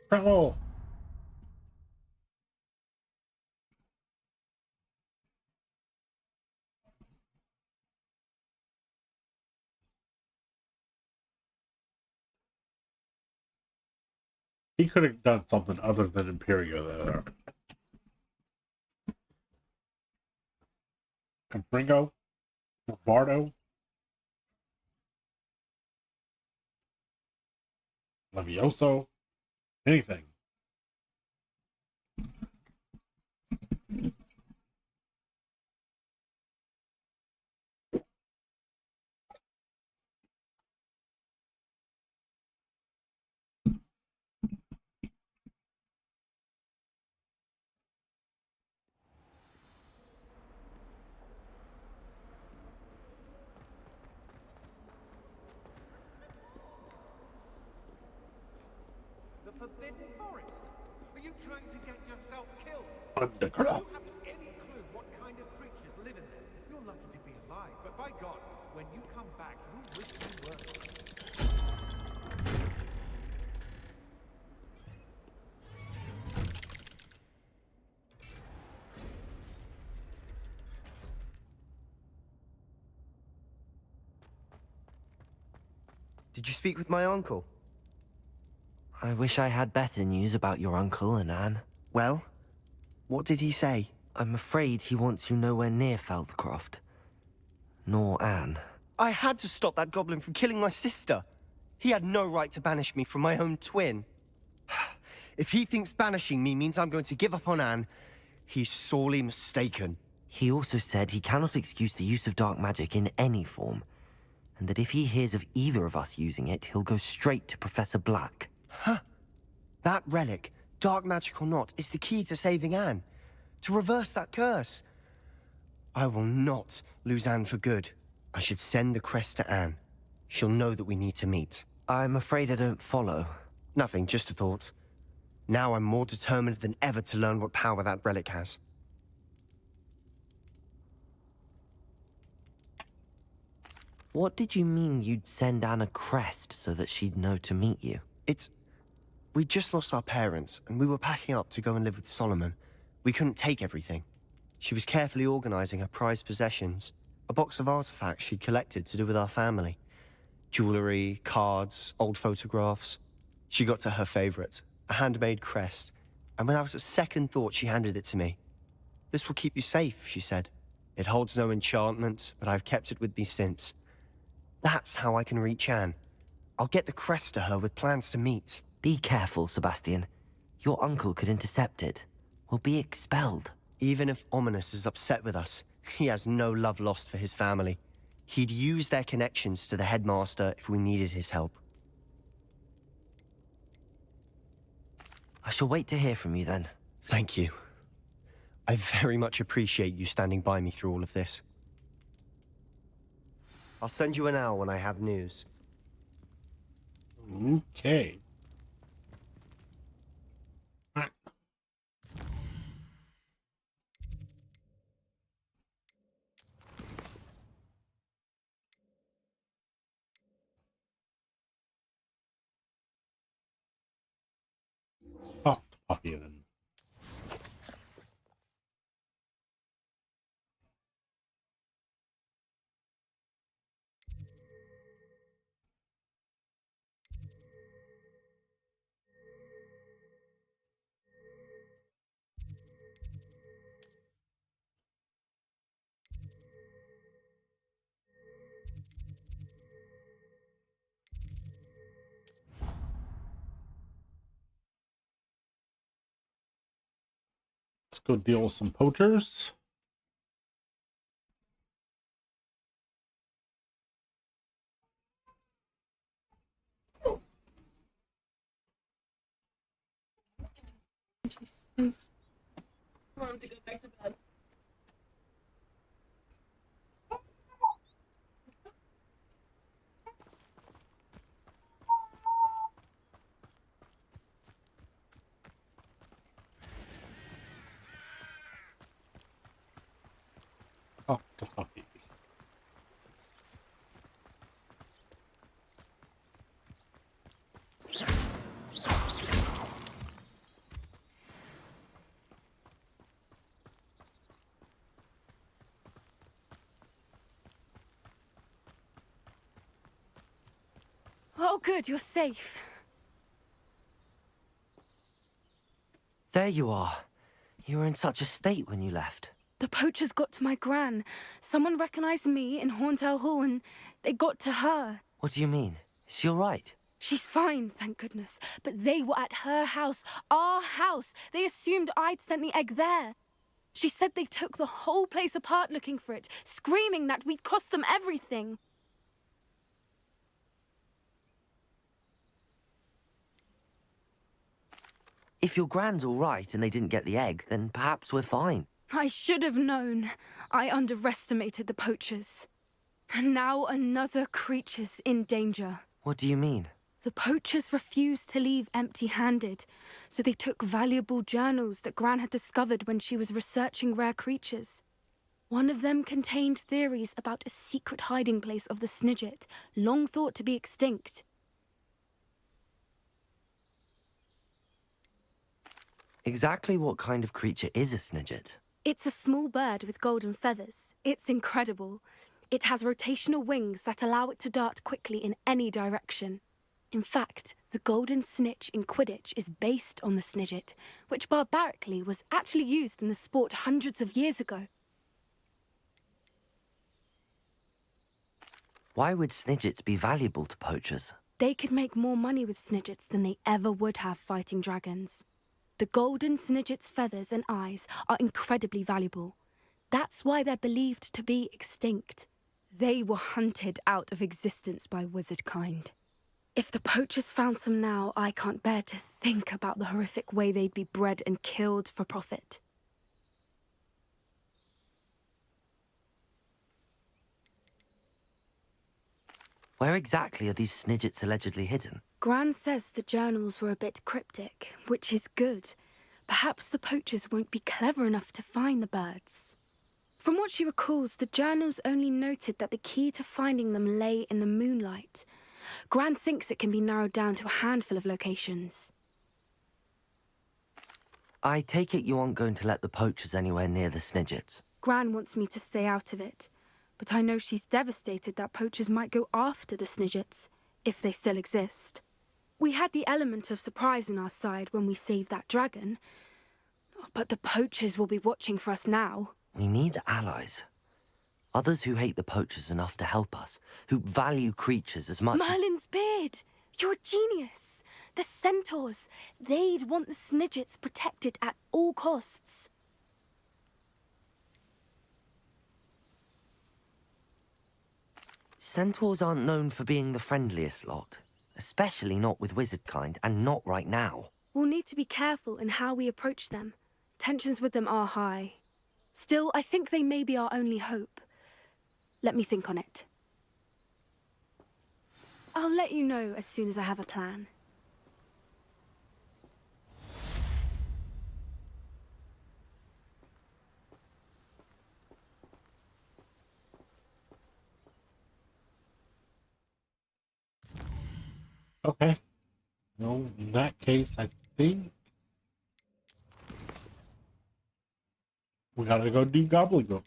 Travel! He could have done something other than Imperio there. Confringo? Bardo? Levioso? Anything. The Forbidden Forest? Are you trying to get yourself killed? Undercroft. Do you have any clue what kind of creatures live in there? You're lucky to be alive, but by God, when you come back, you'll wish you were. Did you speak with my uncle? I wish I had better news about your uncle and Anne. Well, what did he say? I'm afraid he wants you nowhere near Feldcroft. Nor Anne. I had to stop that goblin from killing my sister. He had no right to banish me from my own twin. If he thinks banishing me means I'm going to give up on Anne, he's sorely mistaken. He also said he cannot excuse the use of dark magic in any form, and that if he hears of either of us using it, he'll go straight to Professor Black. That relic, dark magic or not, is the key to saving Anne. To reverse that curse. I will not lose Anne for good. I should send the crest to Anne. She'll know that we need to meet. I'm afraid I don't follow. Nothing, just a thought. Now I'm more determined than ever to learn what power that relic has. What did you mean you'd send Anne a crest so that she'd know to meet you? We just lost our parents, and we were packing up to go and live with Solomon. We couldn't take everything. She was carefully organizing her prized possessions, a box of artifacts she'd collected to do with our family. Jewelry, cards, old photographs. She got to her favorite, a handmade crest, and without a second thought she handed it to me. "This will keep you safe," she said. "It holds no enchantment, but I've kept it with me since. That's how I can reach Anne. I'll get the crest to her with plans to meet." Be careful, Sebastian. Your uncle could intercept it. We'll be expelled. Even if Ominous is upset with us, he has no love lost for his family. He'd use their connections to the headmaster if we needed his help. I shall wait to hear from you then. Thank you. I very much appreciate you standing by me through all of this. I'll send you an owl when I have news. Okay. Talk to Puppy then. Let's go deal with some poachers. Jesus. I want him to go back to bed. Talk to Puppy. Oh, good, you're safe. There you are. You were in such a state when you left. The poachers got to my gran. Someone recognized me in Horntail Hall and they got to her. What do you mean? Is she all right? She's fine, thank goodness. But they were at her house, our house. They assumed I'd sent the egg there. She said they took the whole place apart looking for it, screaming that we'd cost them everything. If your grand's all right and they didn't get the egg, then perhaps we're fine. I should have known. I underestimated the poachers. And now another creature's in danger. What do you mean? The poachers refused to leave empty-handed, so they took valuable journals that Gran had discovered when she was researching rare creatures. One of them contained theories about a secret hiding place of the Snidget, long thought to be extinct. Exactly what kind of creature is a Snidget? It's a small bird with golden feathers. It's incredible. It has rotational wings that allow it to dart quickly in any direction. In fact, the golden snitch in Quidditch is based on the Snidget, which barbarically was actually used in the sport hundreds of years ago. Why would Snidgets be valuable to poachers? They could make more money with Snidgets than they ever would have fighting dragons. The golden Snidget's feathers and eyes are incredibly valuable. That's why they're believed to be extinct. They were hunted out of existence by wizard kind. If the poachers found some now, I can't bear to think about the horrific way they'd be bred and killed for profit. Where exactly are these snidgets allegedly hidden? Gran says the journals were a bit cryptic, which is good. Perhaps the poachers won't be clever enough to find the birds. From what she recalls, the journals only noted that the key to finding them lay in the moonlight. Gran thinks it can be narrowed down to a handful of locations. I take it you aren't going to let the poachers anywhere near the snidgets. Gran wants me to stay out of it, but I know she's devastated that poachers might go after the snidgets, if they still exist. We had the element of surprise on our side when we saved that dragon, but the poachers will be watching for us now. We need allies. Others who hate the poachers enough to help us, who value creatures as much Merlin's beard! You're a genius! The centaurs! They'd want the snidgets protected at all costs. Centaurs aren't known for being the friendliest lot, especially not with wizard kind, and not right now. We'll need to be careful in how we approach them. Tensions with them are high. Still, I think they may be our only hope. Let me think on it. I'll let you know as soon as I have a plan. Okay. Well, in that case, I think we gotta go do gobbledygook.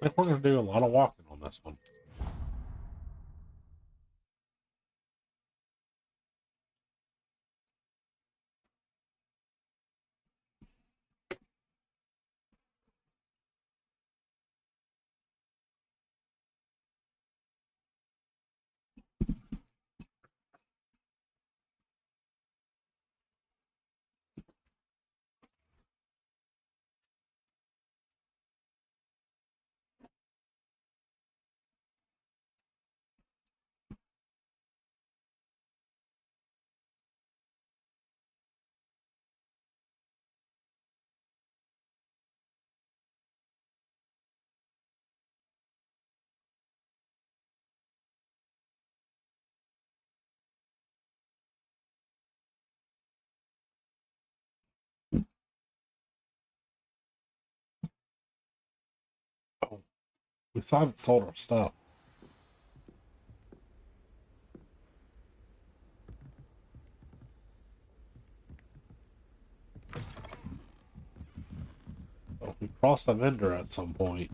I think we're gonna do a lot of walking on this one. Oh, we still haven't sold our stuff. So we crossed a vendor at some point.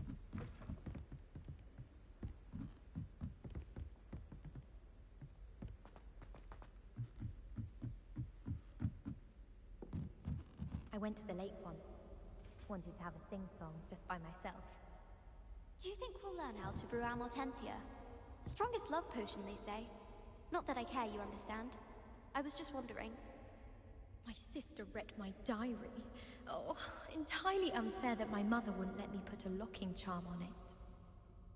I went to the lake once. Wanted to have a sing-song just by myself. Do you think we'll learn how to brew our Mortentia? Strongest love potion, they say. Not that I care, you understand. I was just wondering. My sister read my diary. Oh, entirely unfair that my mother wouldn't let me put a locking charm on it.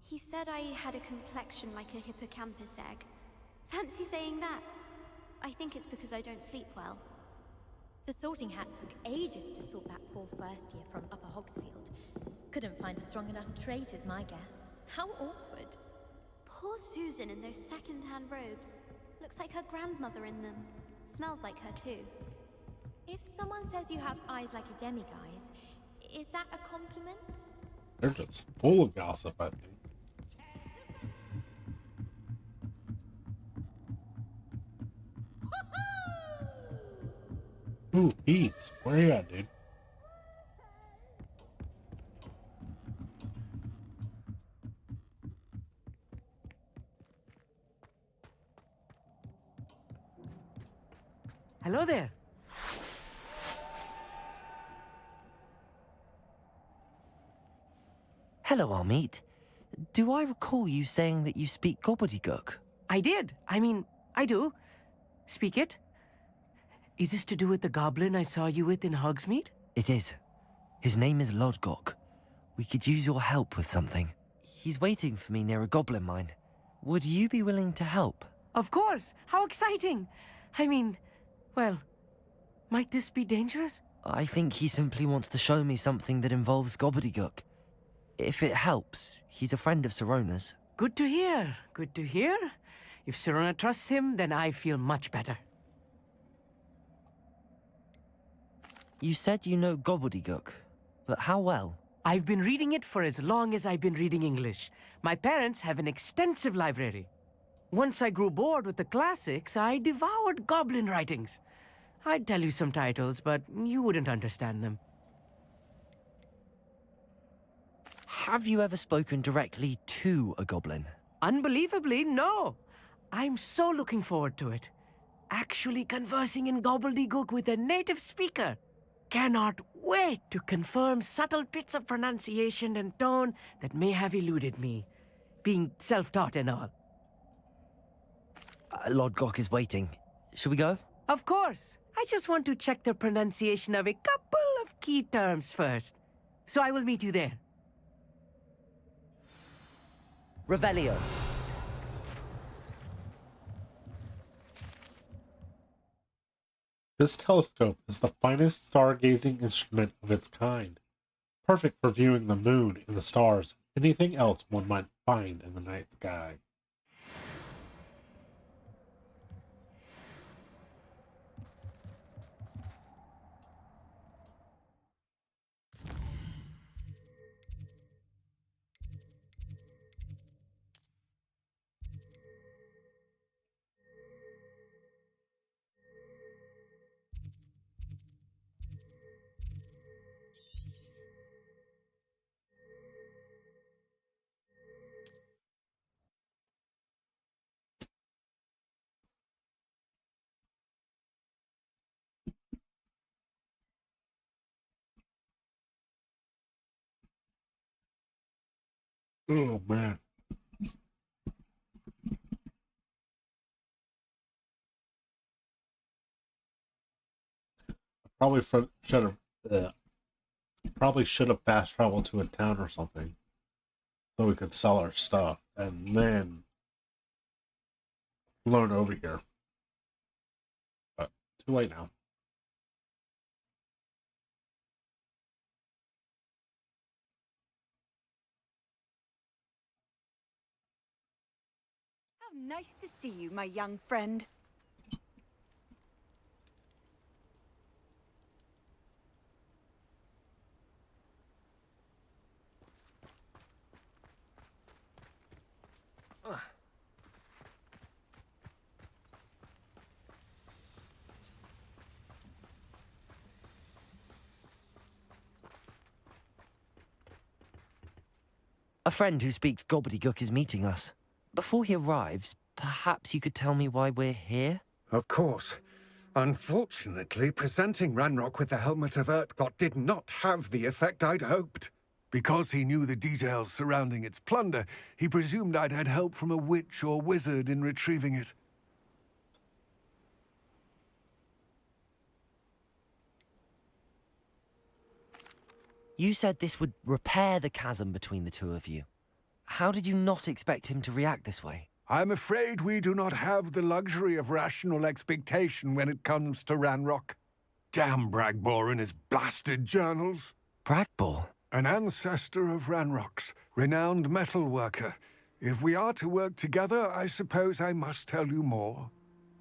He said I had a complexion like a hippocampus egg. Fancy saying that? I think it's because I don't sleep well. The sorting hat took ages to sort that poor first year from Upper Hogsfield. Couldn't find a strong enough trait is my guess. How awkward. Poor Susan in those second-hand robes. Looks like her grandmother in them. Smells like her too. If someone says you have eyes like a demiguise, is that a compliment? They're just full of gossip, I think. Ooh, Pete's. Where you at, dude? Hello there. Hello, Amit. Do I recall you saying that you speak gobbledygook? I did. I mean, I do. Speak it. Is this to do with the goblin I saw you with in Hogsmeade? It is. His name is Lodgok. We could use your help with something. He's waiting for me near a goblin mine. Would you be willing to help? Of course. How exciting. I mean, well, might this be dangerous? I think he simply wants to show me something that involves gobbledygook. If it helps, he's a friend of Sirona's. Good to hear. Good to hear. If Sirona trusts him, then I feel much better. You said you know gobbledygook, but how well? I've been reading it for as long as I've been reading English. My parents have an extensive library. Once I grew bored with the classics, I devoured goblin writings. I'd tell you some titles, but you wouldn't understand them. Have you ever spoken directly to a goblin? Unbelievably, no. I'm so looking forward to it. Actually conversing in gobbledygook with a native speaker. Cannot wait to confirm subtle bits of pronunciation and tone that may have eluded me, being self-taught and all. Lodgok is waiting. Shall we go? Of course. I just want to check the pronunciation of a couple of key terms first. So I will meet you there. Revelio. This telescope is the finest stargazing instrument of its kind, perfect for viewing the moon and the stars, anything else one might find in the night sky. Oh man. Probably should have fast traveled to a town or something so we could sell our stuff and then flown over here. But too late now. How nice to see you, my young friend. A friend who speaks gobbledygook is meeting us. Before he arrives, perhaps you could tell me why we're here? Of course. Unfortunately, presenting Ranrock with the Helmet of Urtkot did not have the effect I'd hoped. Because he knew the details surrounding its plunder, he presumed I'd had help from a witch or wizard in retrieving it. You said this would repair the chasm between the two of you. How did you not expect him to react this way? I'm afraid we do not have the luxury of rational expectation when it comes to Ranrock. Damn Bragbor and his blasted journals. Bragbor? An ancestor of Ranrock's, renowned metal worker. If we are to work together, I suppose I must tell you more.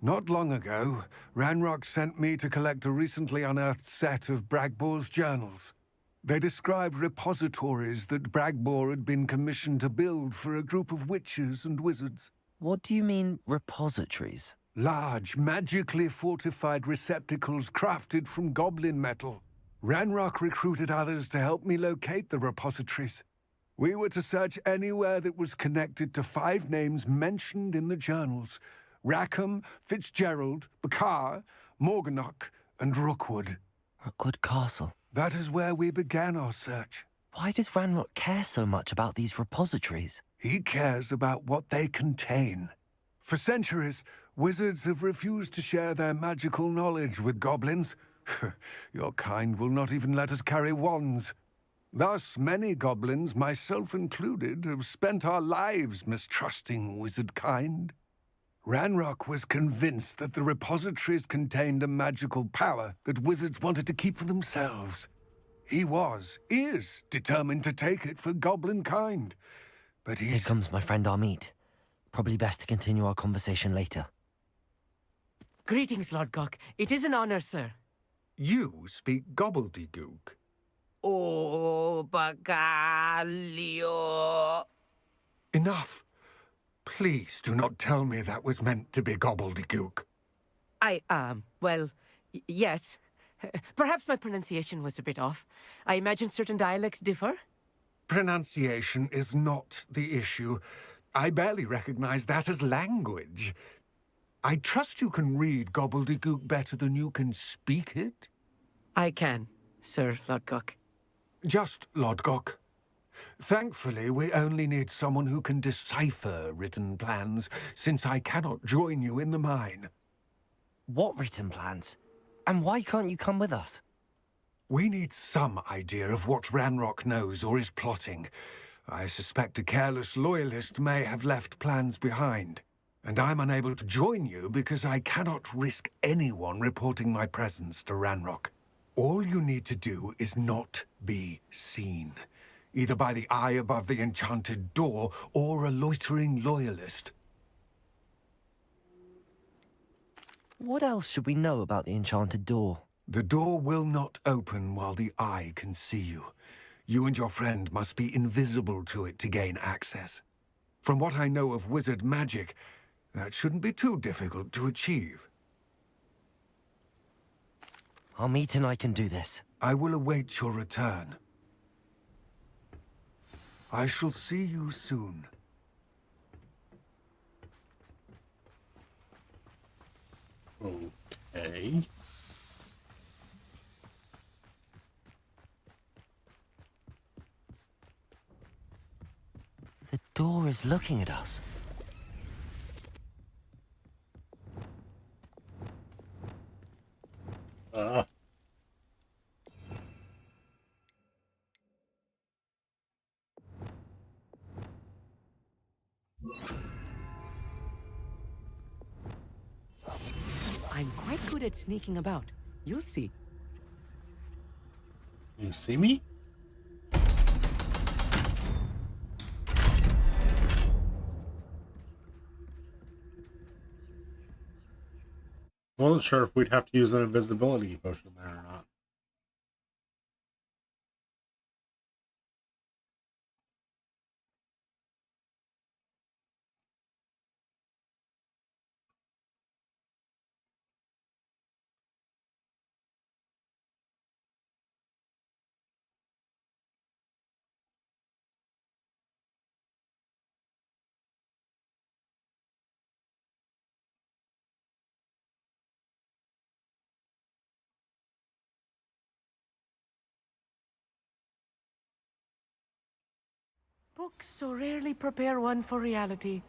Not long ago, Ranrock sent me to collect a recently unearthed set of Bragbor's journals. They described repositories that Bragbor had been commissioned to build for a group of witches and wizards. What do you mean, repositories? Large, magically fortified receptacles crafted from goblin metal. Ranrock recruited others to help me locate the repositories. We were to search anywhere that was connected to 5 names mentioned in the journals: Rackham, Fitzgerald, Bakar, Morganach, and Rookwood. Rookwood Castle. That is where we began our search. Why does Ranrock care so much about these repositories? He cares about what they contain. For centuries, wizards have refused to share their magical knowledge with goblins. Your kind will not even let us carry wands. Thus, many goblins, myself included, have spent our lives mistrusting wizard kind. Ranrock was convinced that the repositories contained a magical power that wizards wanted to keep for themselves. He is determined to take it for goblin kind. But Here comes my friend Amit. Probably best to continue our conversation later. Greetings, Lord Cock. It is an honor, sir. You speak gobbledygook. Oh, Bacalio. Enough. Please do not tell me that was meant to be gobbledygook. Well, yes. Perhaps my pronunciation was a bit off. I imagine certain dialects differ? Pronunciation is not the issue. I barely recognize that as language. I trust you can read gobbledygook better than you can speak it? I can, Sir Lodgok. Just Lodgok. Thankfully, we only need someone who can decipher written plans, since I cannot join you in the mine. What written plans? And why can't you come with us? We need some idea of what Ranrock knows or is plotting. I suspect a careless loyalist may have left plans behind. And I'm unable to join you because I cannot risk anyone reporting my presence to Ranrock. All you need to do is not be seen, either by the eye above the enchanted door or a loitering loyalist. What else should we know about the enchanted door? The door will not open while the eye can see you. You and your friend must be invisible to it to gain access. From what I know of wizard magic, that shouldn't be too difficult to achieve. Amit and I can do this. I will await your return. I shall see you soon. Okay. The door is looking at us. I'm quite good at sneaking about. You'll see. You see me? Wasn't sure if we'd have to use an invisibility potion there or not. Books so rarely prepare one for reality.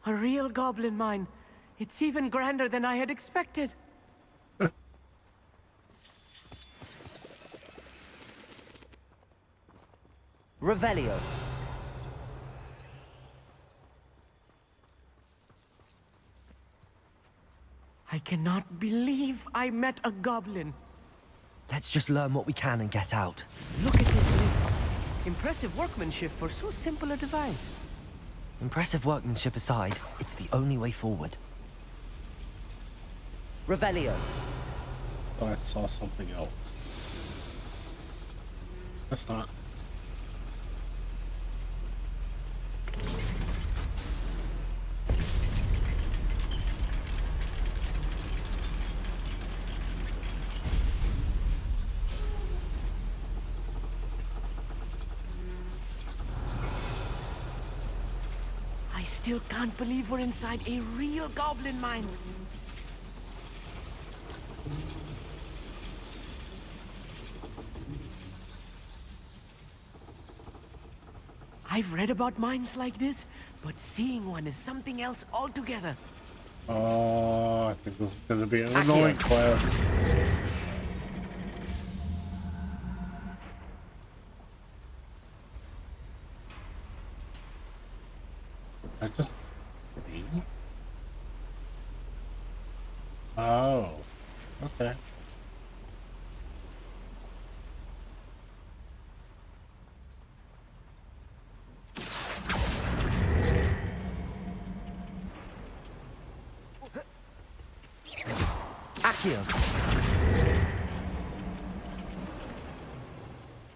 A real goblin mine. It's even grander than I had expected. Revelio. I cannot believe I met a goblin. Let's just learn what we can and get out. Look at this leaf. Impressive workmanship for so simple a device. Impressive workmanship aside, it's the only way forward. Revelio. Oh, I saw something else. That's not. still can't believe we're inside a real goblin mine. I've read about mines like this, but seeing one is something else altogether. Oh, I think this is going to be an annoying class. I just see. Oh, okay.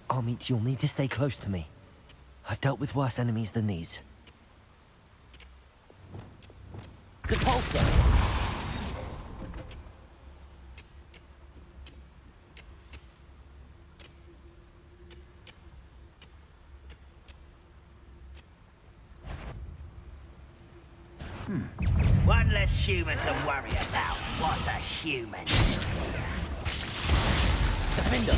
Armit, you'll need to stay close to me. I've dealt with worse enemies than these. Depulsor! One less human to worry us out. What's a human? Defender!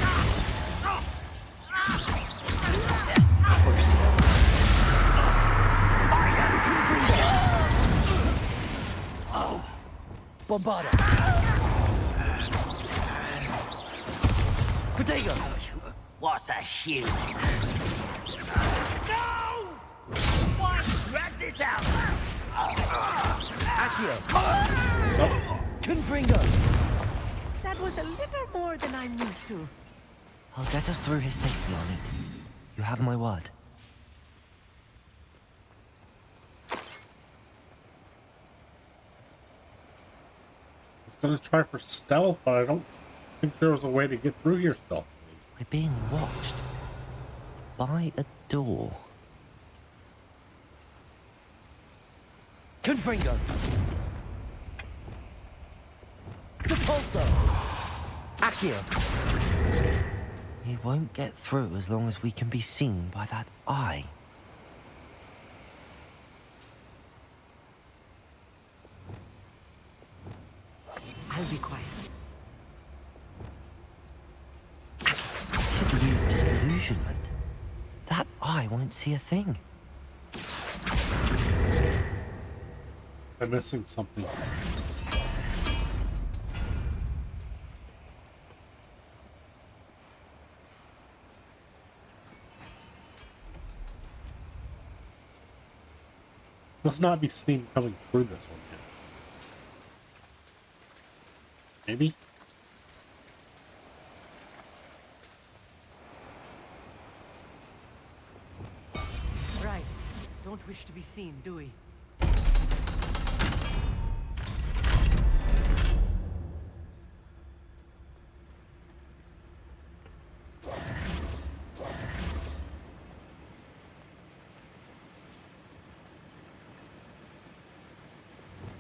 Bombarda! Protego! What's a human? No! Why drag this out? Accio! Confringo! That was a little more than I'm used to. I'll get us through here safely, Armit. You have my word. I was going to try for stealth, but I don't think there was a way to get through here stealthily. We're being watched by a door. Confringo! Depulso! Accio! We won't get through as long as we can be seen by that eye. I'll be quiet. Should use disillusionment. That eye won't see a thing. I'm missing something. Must not be seen coming through this one yet. Maybe? Right. Don't wish to be seen, do we?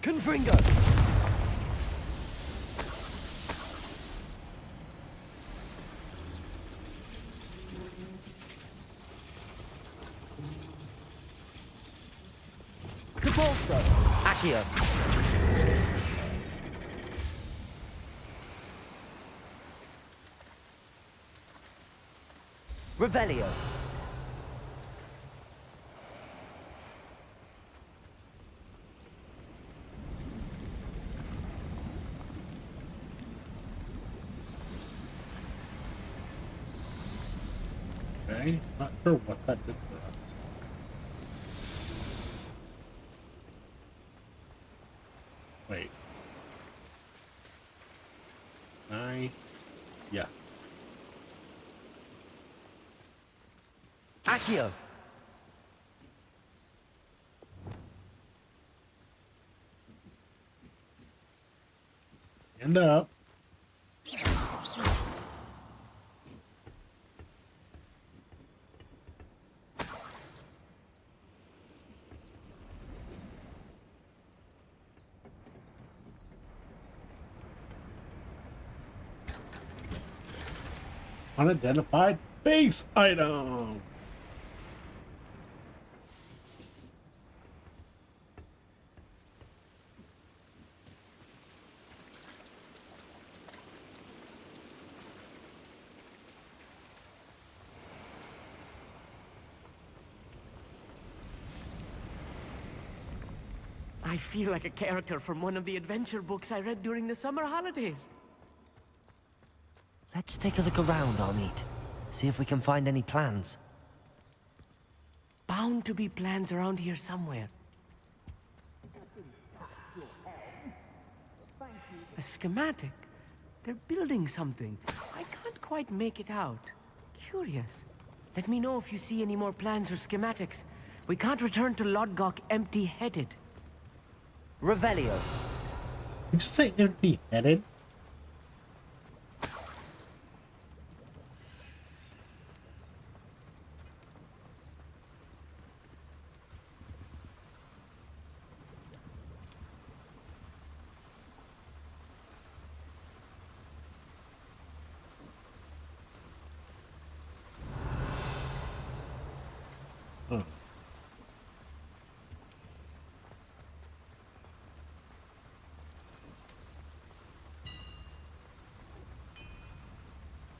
Confringo! Depulso! Accio! Revelio! Okay, not sure what that did for us. Wait. Yeah. Accio! Stand up. Unidentified base item. I feel like a character from one of the adventure books I read during the summer holidays. Let's take a look around, Amit. See if we can find any plans. Bound to be plans around here somewhere. A schematic. They're building something. I can't quite make it out. Curious. Let me know if you see any more plans or schematics. We can't return to Lodgok empty-headed. Revelio. Did you say empty-headed?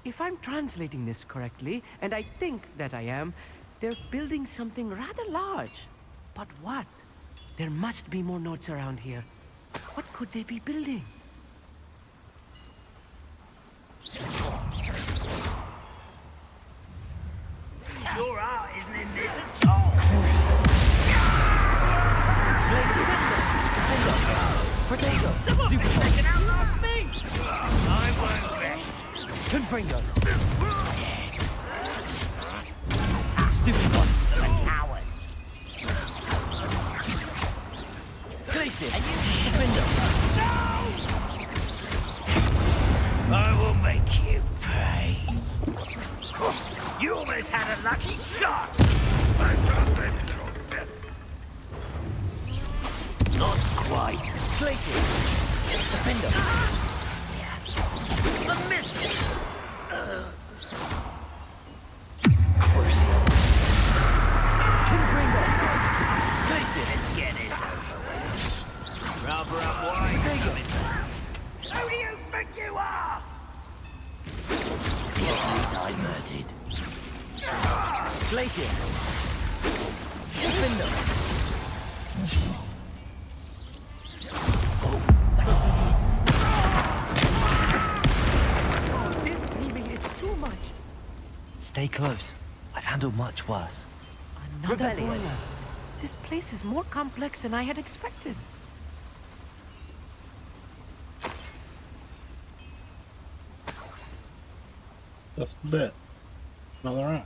If I'm translating this correctly, and I think that I am, they're building something rather large. But what? There must be more notes around here. What could they be building? Your art isn't in this at all. Somebody's taken out last me. I won't rest. Confringo. Stupid one. A coward. Glacis. No! I will make you pay. You almost had a lucky shot. Not quite. Glacis. Defender. A miss. Crucial. Confringo. Glacis. Let's get this over with. Rather unwise. Who do you think you are? Diverted. Glacius. Defender. This really is too much. Stay close. I've handled much worse. Another Rebellion. boiler. This place is more complex than I had expected. Just a bit. Another eye.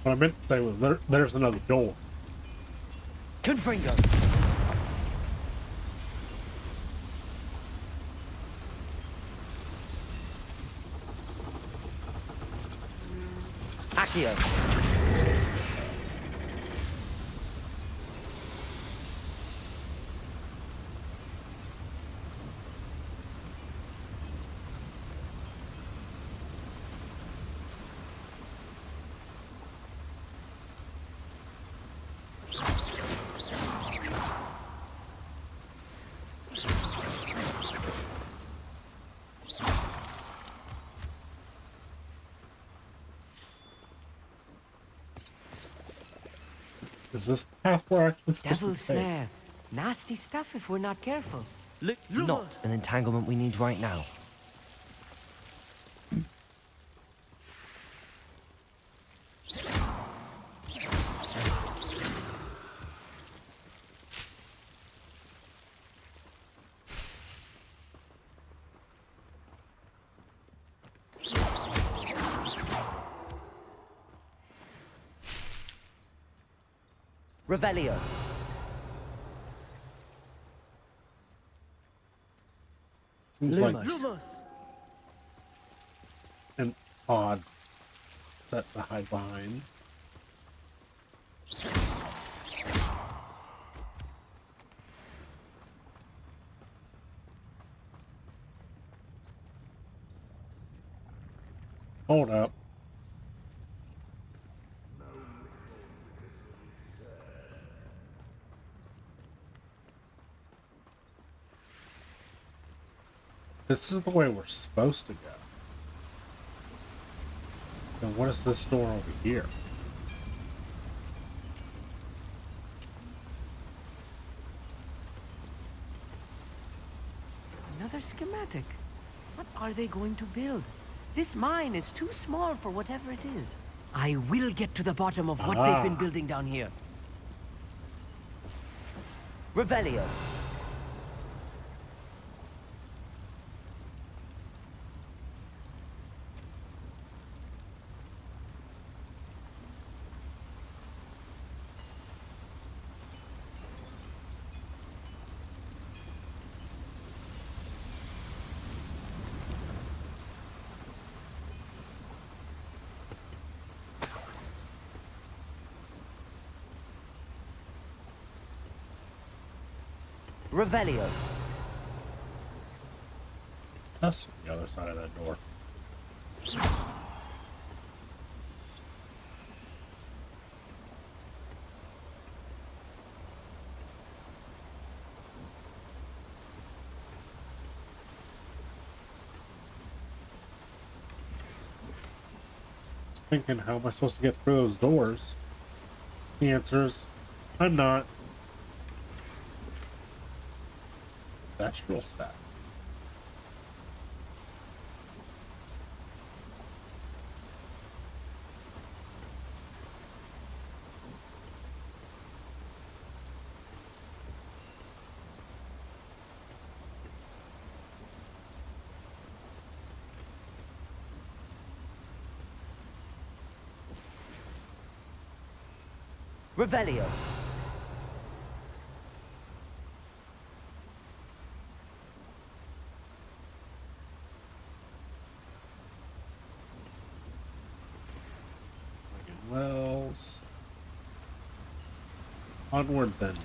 What I meant to say was there's another door. Confringo. Accio. Is this the path we're actually supposed Devil's to take? snare. Nasty stuff if we're not careful. Not an entanglement we need right now. Revelio. Seems like Lumos. an odd set to hide behind. Hold up. This is the way we're supposed to go. what is this door over here? Another schematic. What are they going to build? This mine is too small for whatever it is. I will get to the bottom of what they've been building down here. Revelio. Revelio. That's the other side of that door. Just thinking, how am I supposed to get through those doors? The answer is, I'm not. Natural stat. Revelio. Wells. Onward then.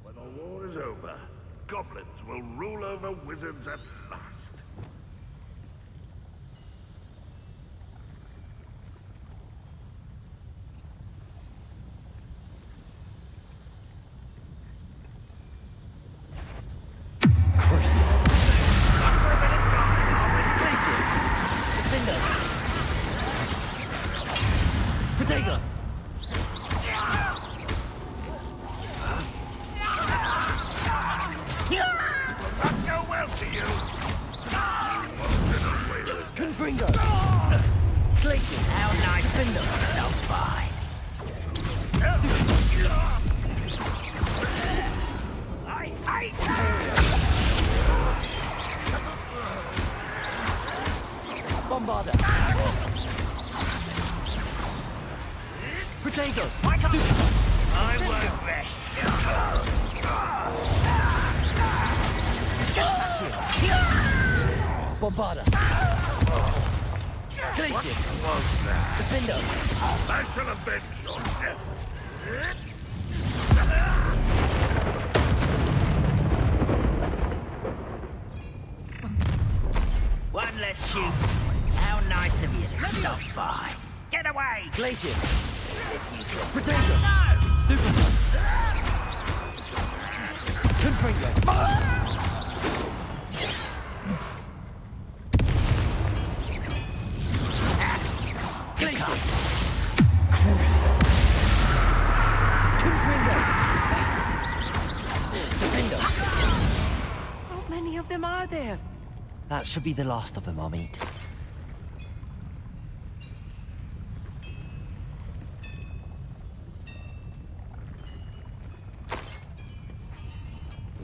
When the war is over, goblins will rule over wizards at last. Potato. Not go well to you. Confringo. Glaciers. How nice. Findo. So fine. I hate Bombarda. Potato. I won't rest. Bombarda. Glaciers. What was that? Defendo. I shall avenge your death. One less shoot. How nice of you to stop by. Get away! Glaciers. Potato. No! Stupid. Confringo. Glaciers. Cruising. Confringo. Defendo. How many of them are there? That should be the last of them, I'll meet.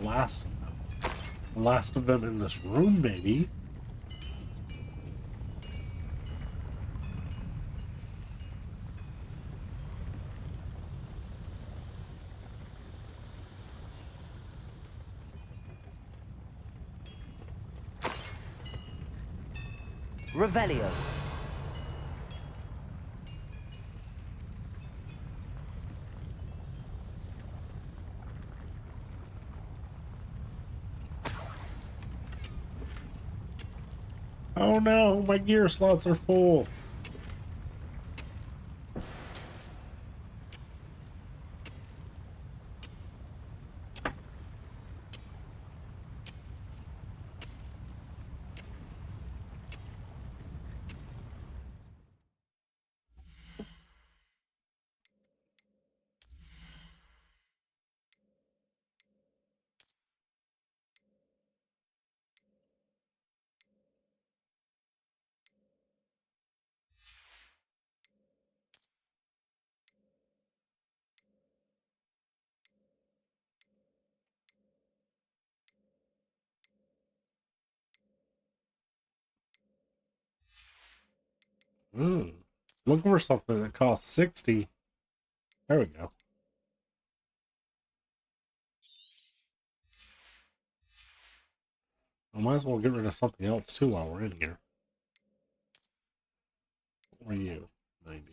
Last of them. The last of them in this room, maybe. Revelio. Oh no, my gear slots are full. Looking for something that costs 60. There we go. I might as well get rid of something else too while we're in here. What are you? 90.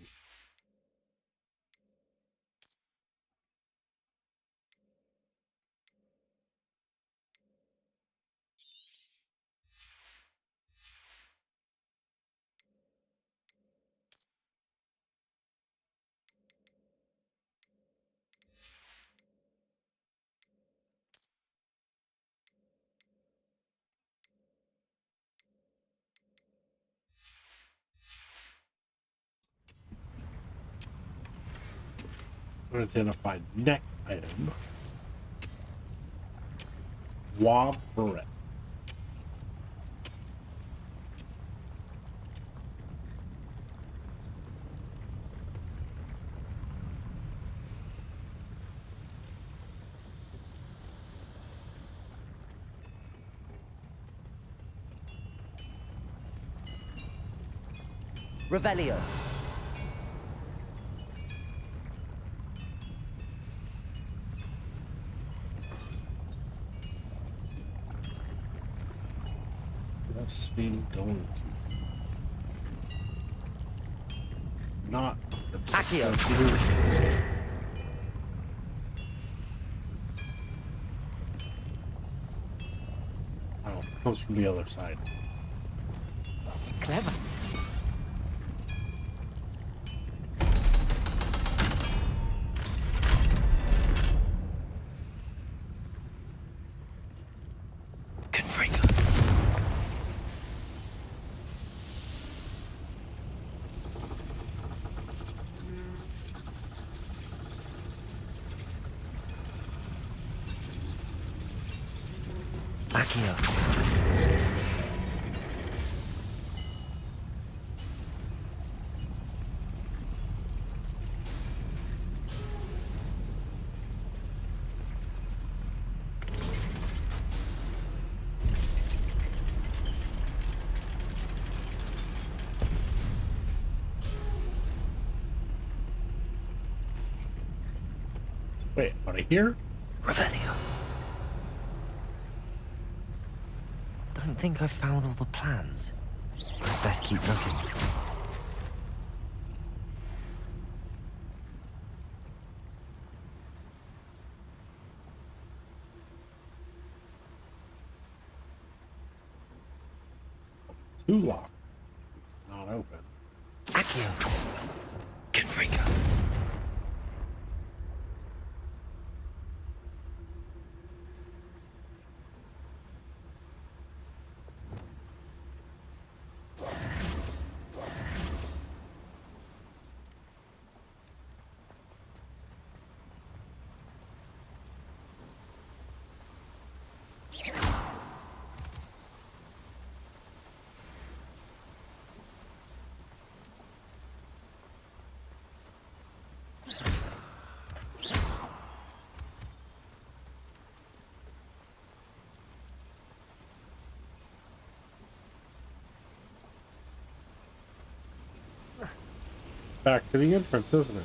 Unidentified neck item. Wob Barrette. Revelio. What's Steam going to? Not. Accio. Oh, it comes from the other side. Clever. Wait, out of here? Revelio. Don't think I've found all the plans. Best keep looking. Two locked. Not open. Accio. Confringo. Back to the entrance, isn't it?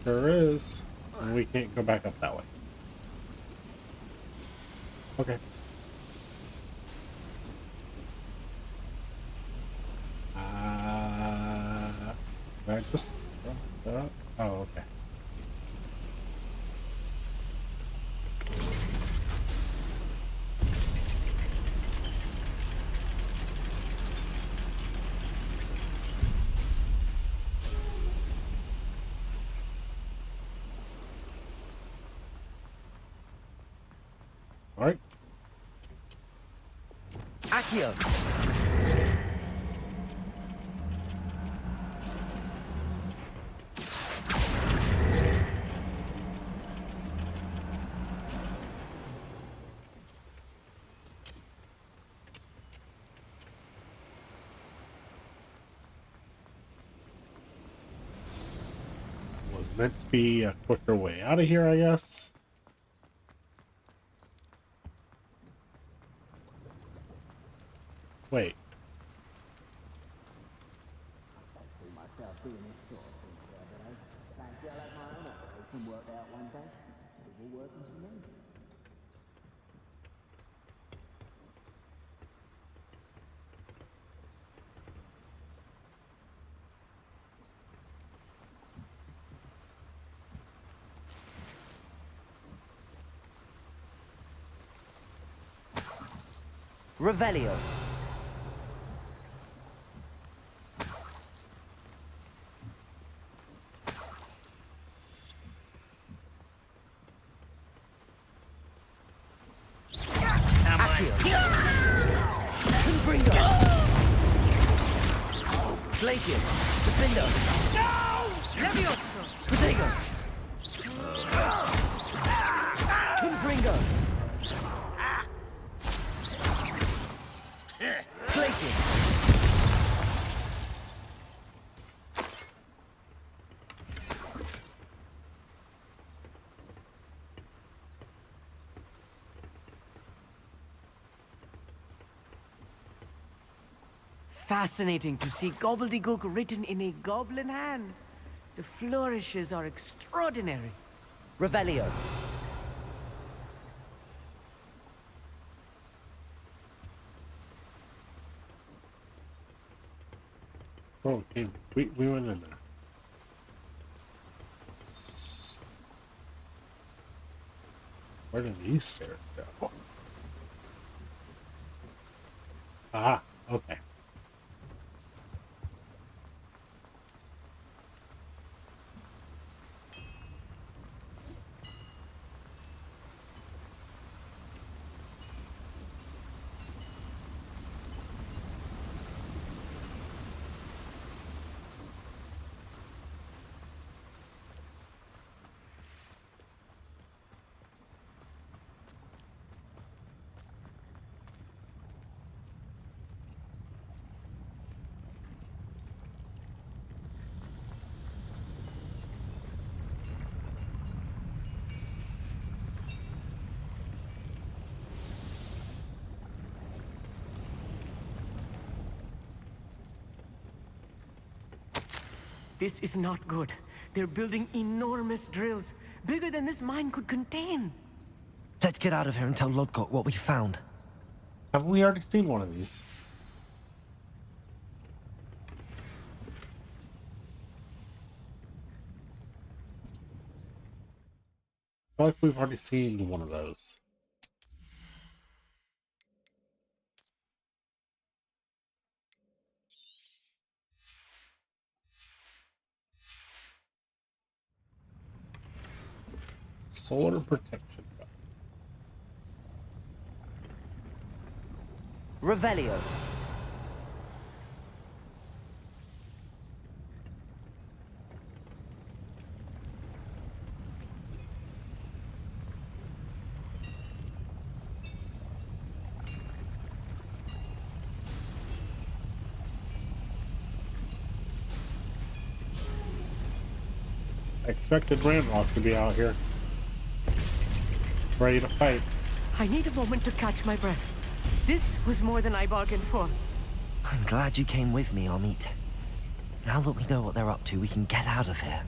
Sure is. And we can't go back up that way. Okay. Did I just... Oh, okay. Alright. Accio! Was meant to be a quicker way out of here, I guess. Wait. Revelio. Glacius, Defender. No! Levioso! Protego! Confringo! Glacius! Fascinating to see gobbledygook written in a goblin hand. The flourishes are extraordinary. Revelio. Oh, okay. We went in there. Where did these stairs go? Ah, okay. This is not good. They're building enormous drills, bigger than this mine could contain. Let's get out of here and tell Lodgok what we found. Haven't we already seen one of these? I feel like we've already seen one of those. Solar protection. Revelio. I expected Ranrock to be out here. Ready to fight. I need a moment to catch my breath. This was more than I bargained for. I'm glad you came with me, Amit. Now that we know what they're up to, we can get out of here.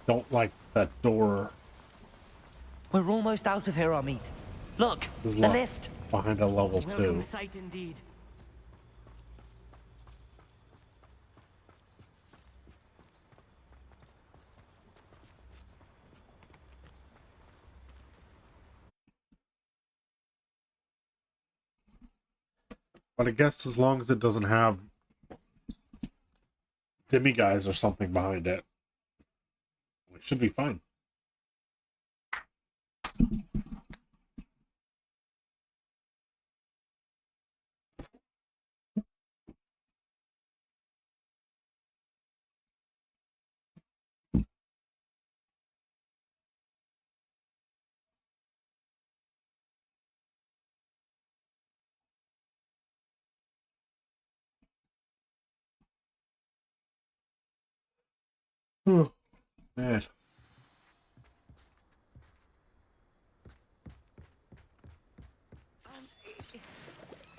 Don't like that door. We're almost out of here, Amit. Look, Is the locked lift. behind a level Welcome 2. sight indeed. But I guess as long as it doesn't have demi-guys or something behind it. We should be fine. Oh, man.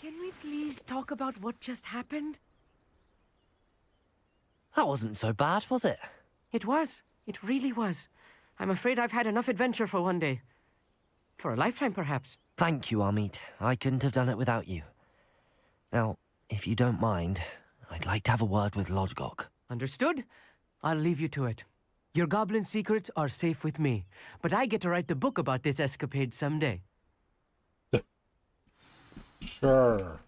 Can we please talk about what just happened? That wasn't so bad, was it? It was. It really was. I'm afraid I've had enough adventure for one day. For a lifetime, perhaps. Thank you, Amit. I couldn't have done it without you. Now, if you don't mind, I'd like to have a word with Lodgok. Understood? I'll leave you to it. Your goblin secrets are safe with me, but I get to write the book about this escapade someday. Sure.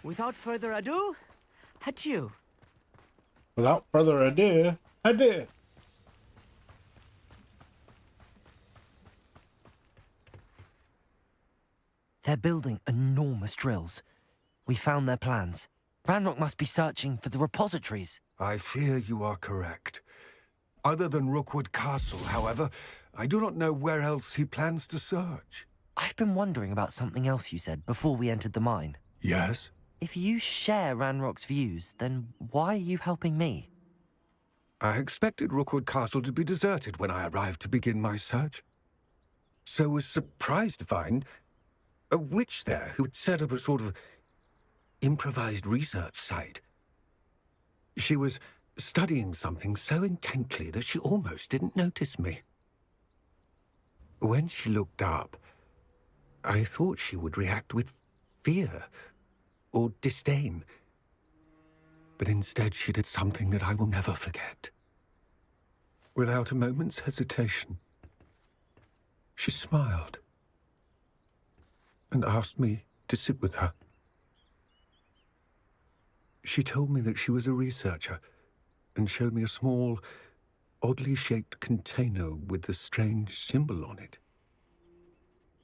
Without further ado, adieu. Without further ado, adieu. They're building enormous drills. We found their plans. Ranrock must be searching for the repositories. I fear you are correct. Other than Rookwood Castle, however, I do not know where else he plans to search. I've been wondering about something else you said before we entered the mine. Yes? If you share Ranrock's views, then why are you helping me? I expected Rookwood Castle to be deserted when I arrived to begin my search. So was surprised to find a witch there who had set up a sort of improvised research site. She was studying something so intently that she almost didn't notice me. When she looked up, I thought she would react with fear or disdain. But instead she did something that I will never forget. Without a moment's hesitation, she smiled and asked me to sit with her. She told me that she was a researcher and showed me a small, oddly shaped container with a strange symbol on it.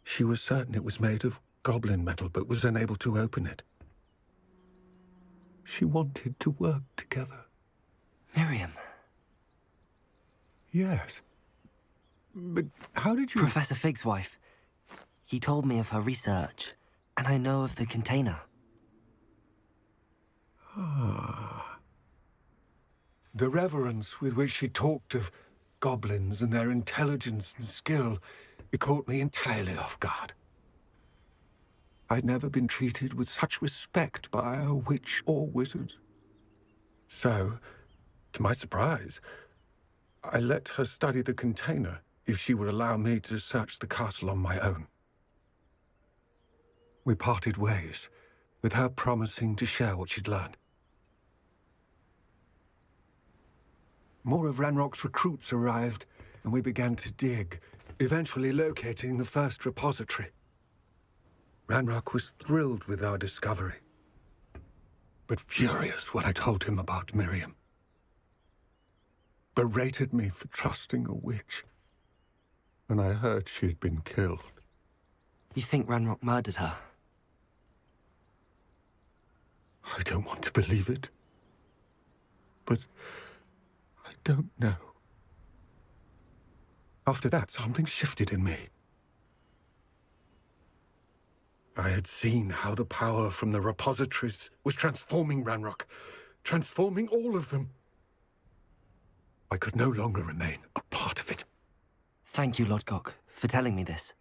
She was certain it was made of goblin metal, but was unable to open it. She wanted to work together. Miriam. Yes. But how did you... Professor Fig's wife. He told me of her research, and I know of the container. Ah. The reverence with which she talked of goblins and their intelligence and skill, it caught me entirely off guard. I'd never been treated with such respect by a witch or wizard. So, to my surprise, I let her study the container if she would allow me to search the castle on my own. We parted ways, with her promising to share what she'd learned. More of Ranrock's recruits arrived, and we began to dig, eventually locating the first repository. Ranrock was thrilled with our discovery, but furious when I told him about Miriam. Berated me for trusting a witch, and I heard she'd been killed. You think Ranrock murdered her? I don't want to believe it, but I don't know. After that, something shifted in me. I had seen how the power from the repositories was transforming Ranrock, transforming all of them. I could no longer remain a part of it. Thank you, Lodgok, for telling me this.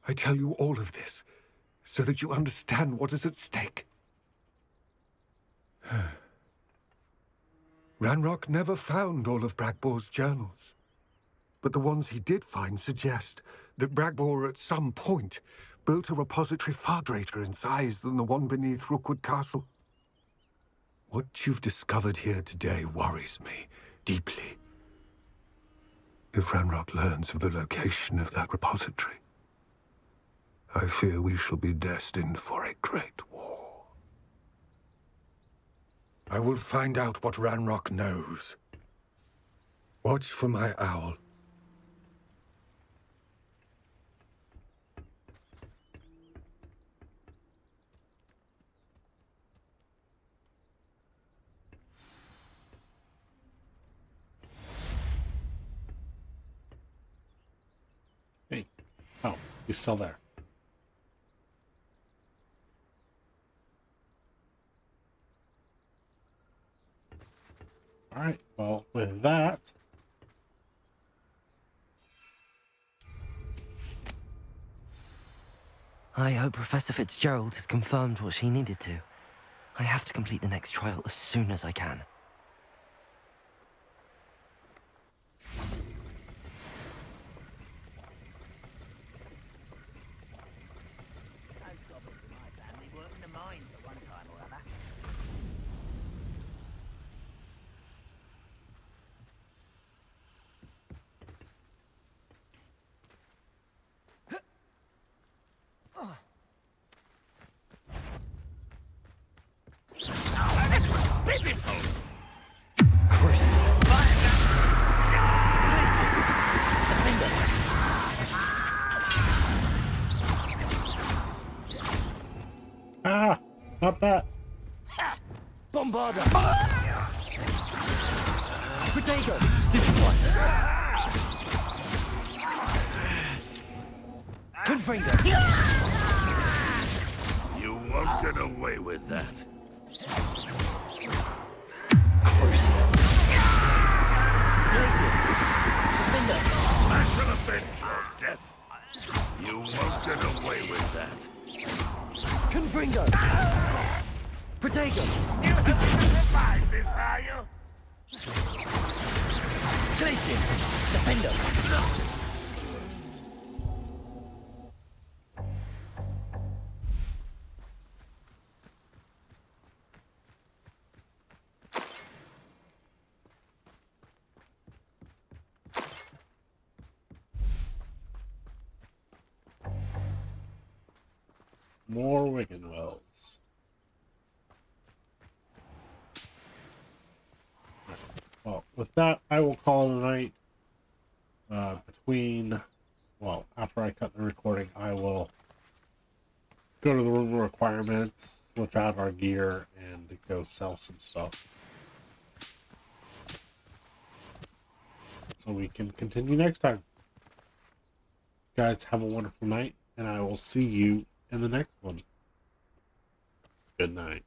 I tell you all of this so that you understand what is at stake. Ranrock never found all of Bragbor's journals, but the ones he did find suggest that Bragbor at some point built a repository far greater in size than the one beneath Rookwood Castle. What you've discovered here today worries me deeply. If Ranrock learns of the location of that repository, I fear we shall be destined for a great war. I will find out what Ranrock knows. Watch for my owl. Hey. Oh, he's still there. Alright, well, with that... I hope Professor Fitzgerald has confirmed what she needed to. I have to complete the next trial as soon as I can. Ah! Not that! Bombarda! Potato! Stupid one! Confringo! You won't get away with that. Crucius! Glacius! Defender! I shall avenge your death. You won't get away with that. Confringo! Protego! Still happy to survive this, are you? Glacius! Defender! More Wicked Wells. Well, with that, I will call it a night. After I cut the recording, I will go to the room requirements, switch out our gear, and go sell some stuff. So we can continue next time. Guys, have a wonderful night, and I will see you in the next one. Good night.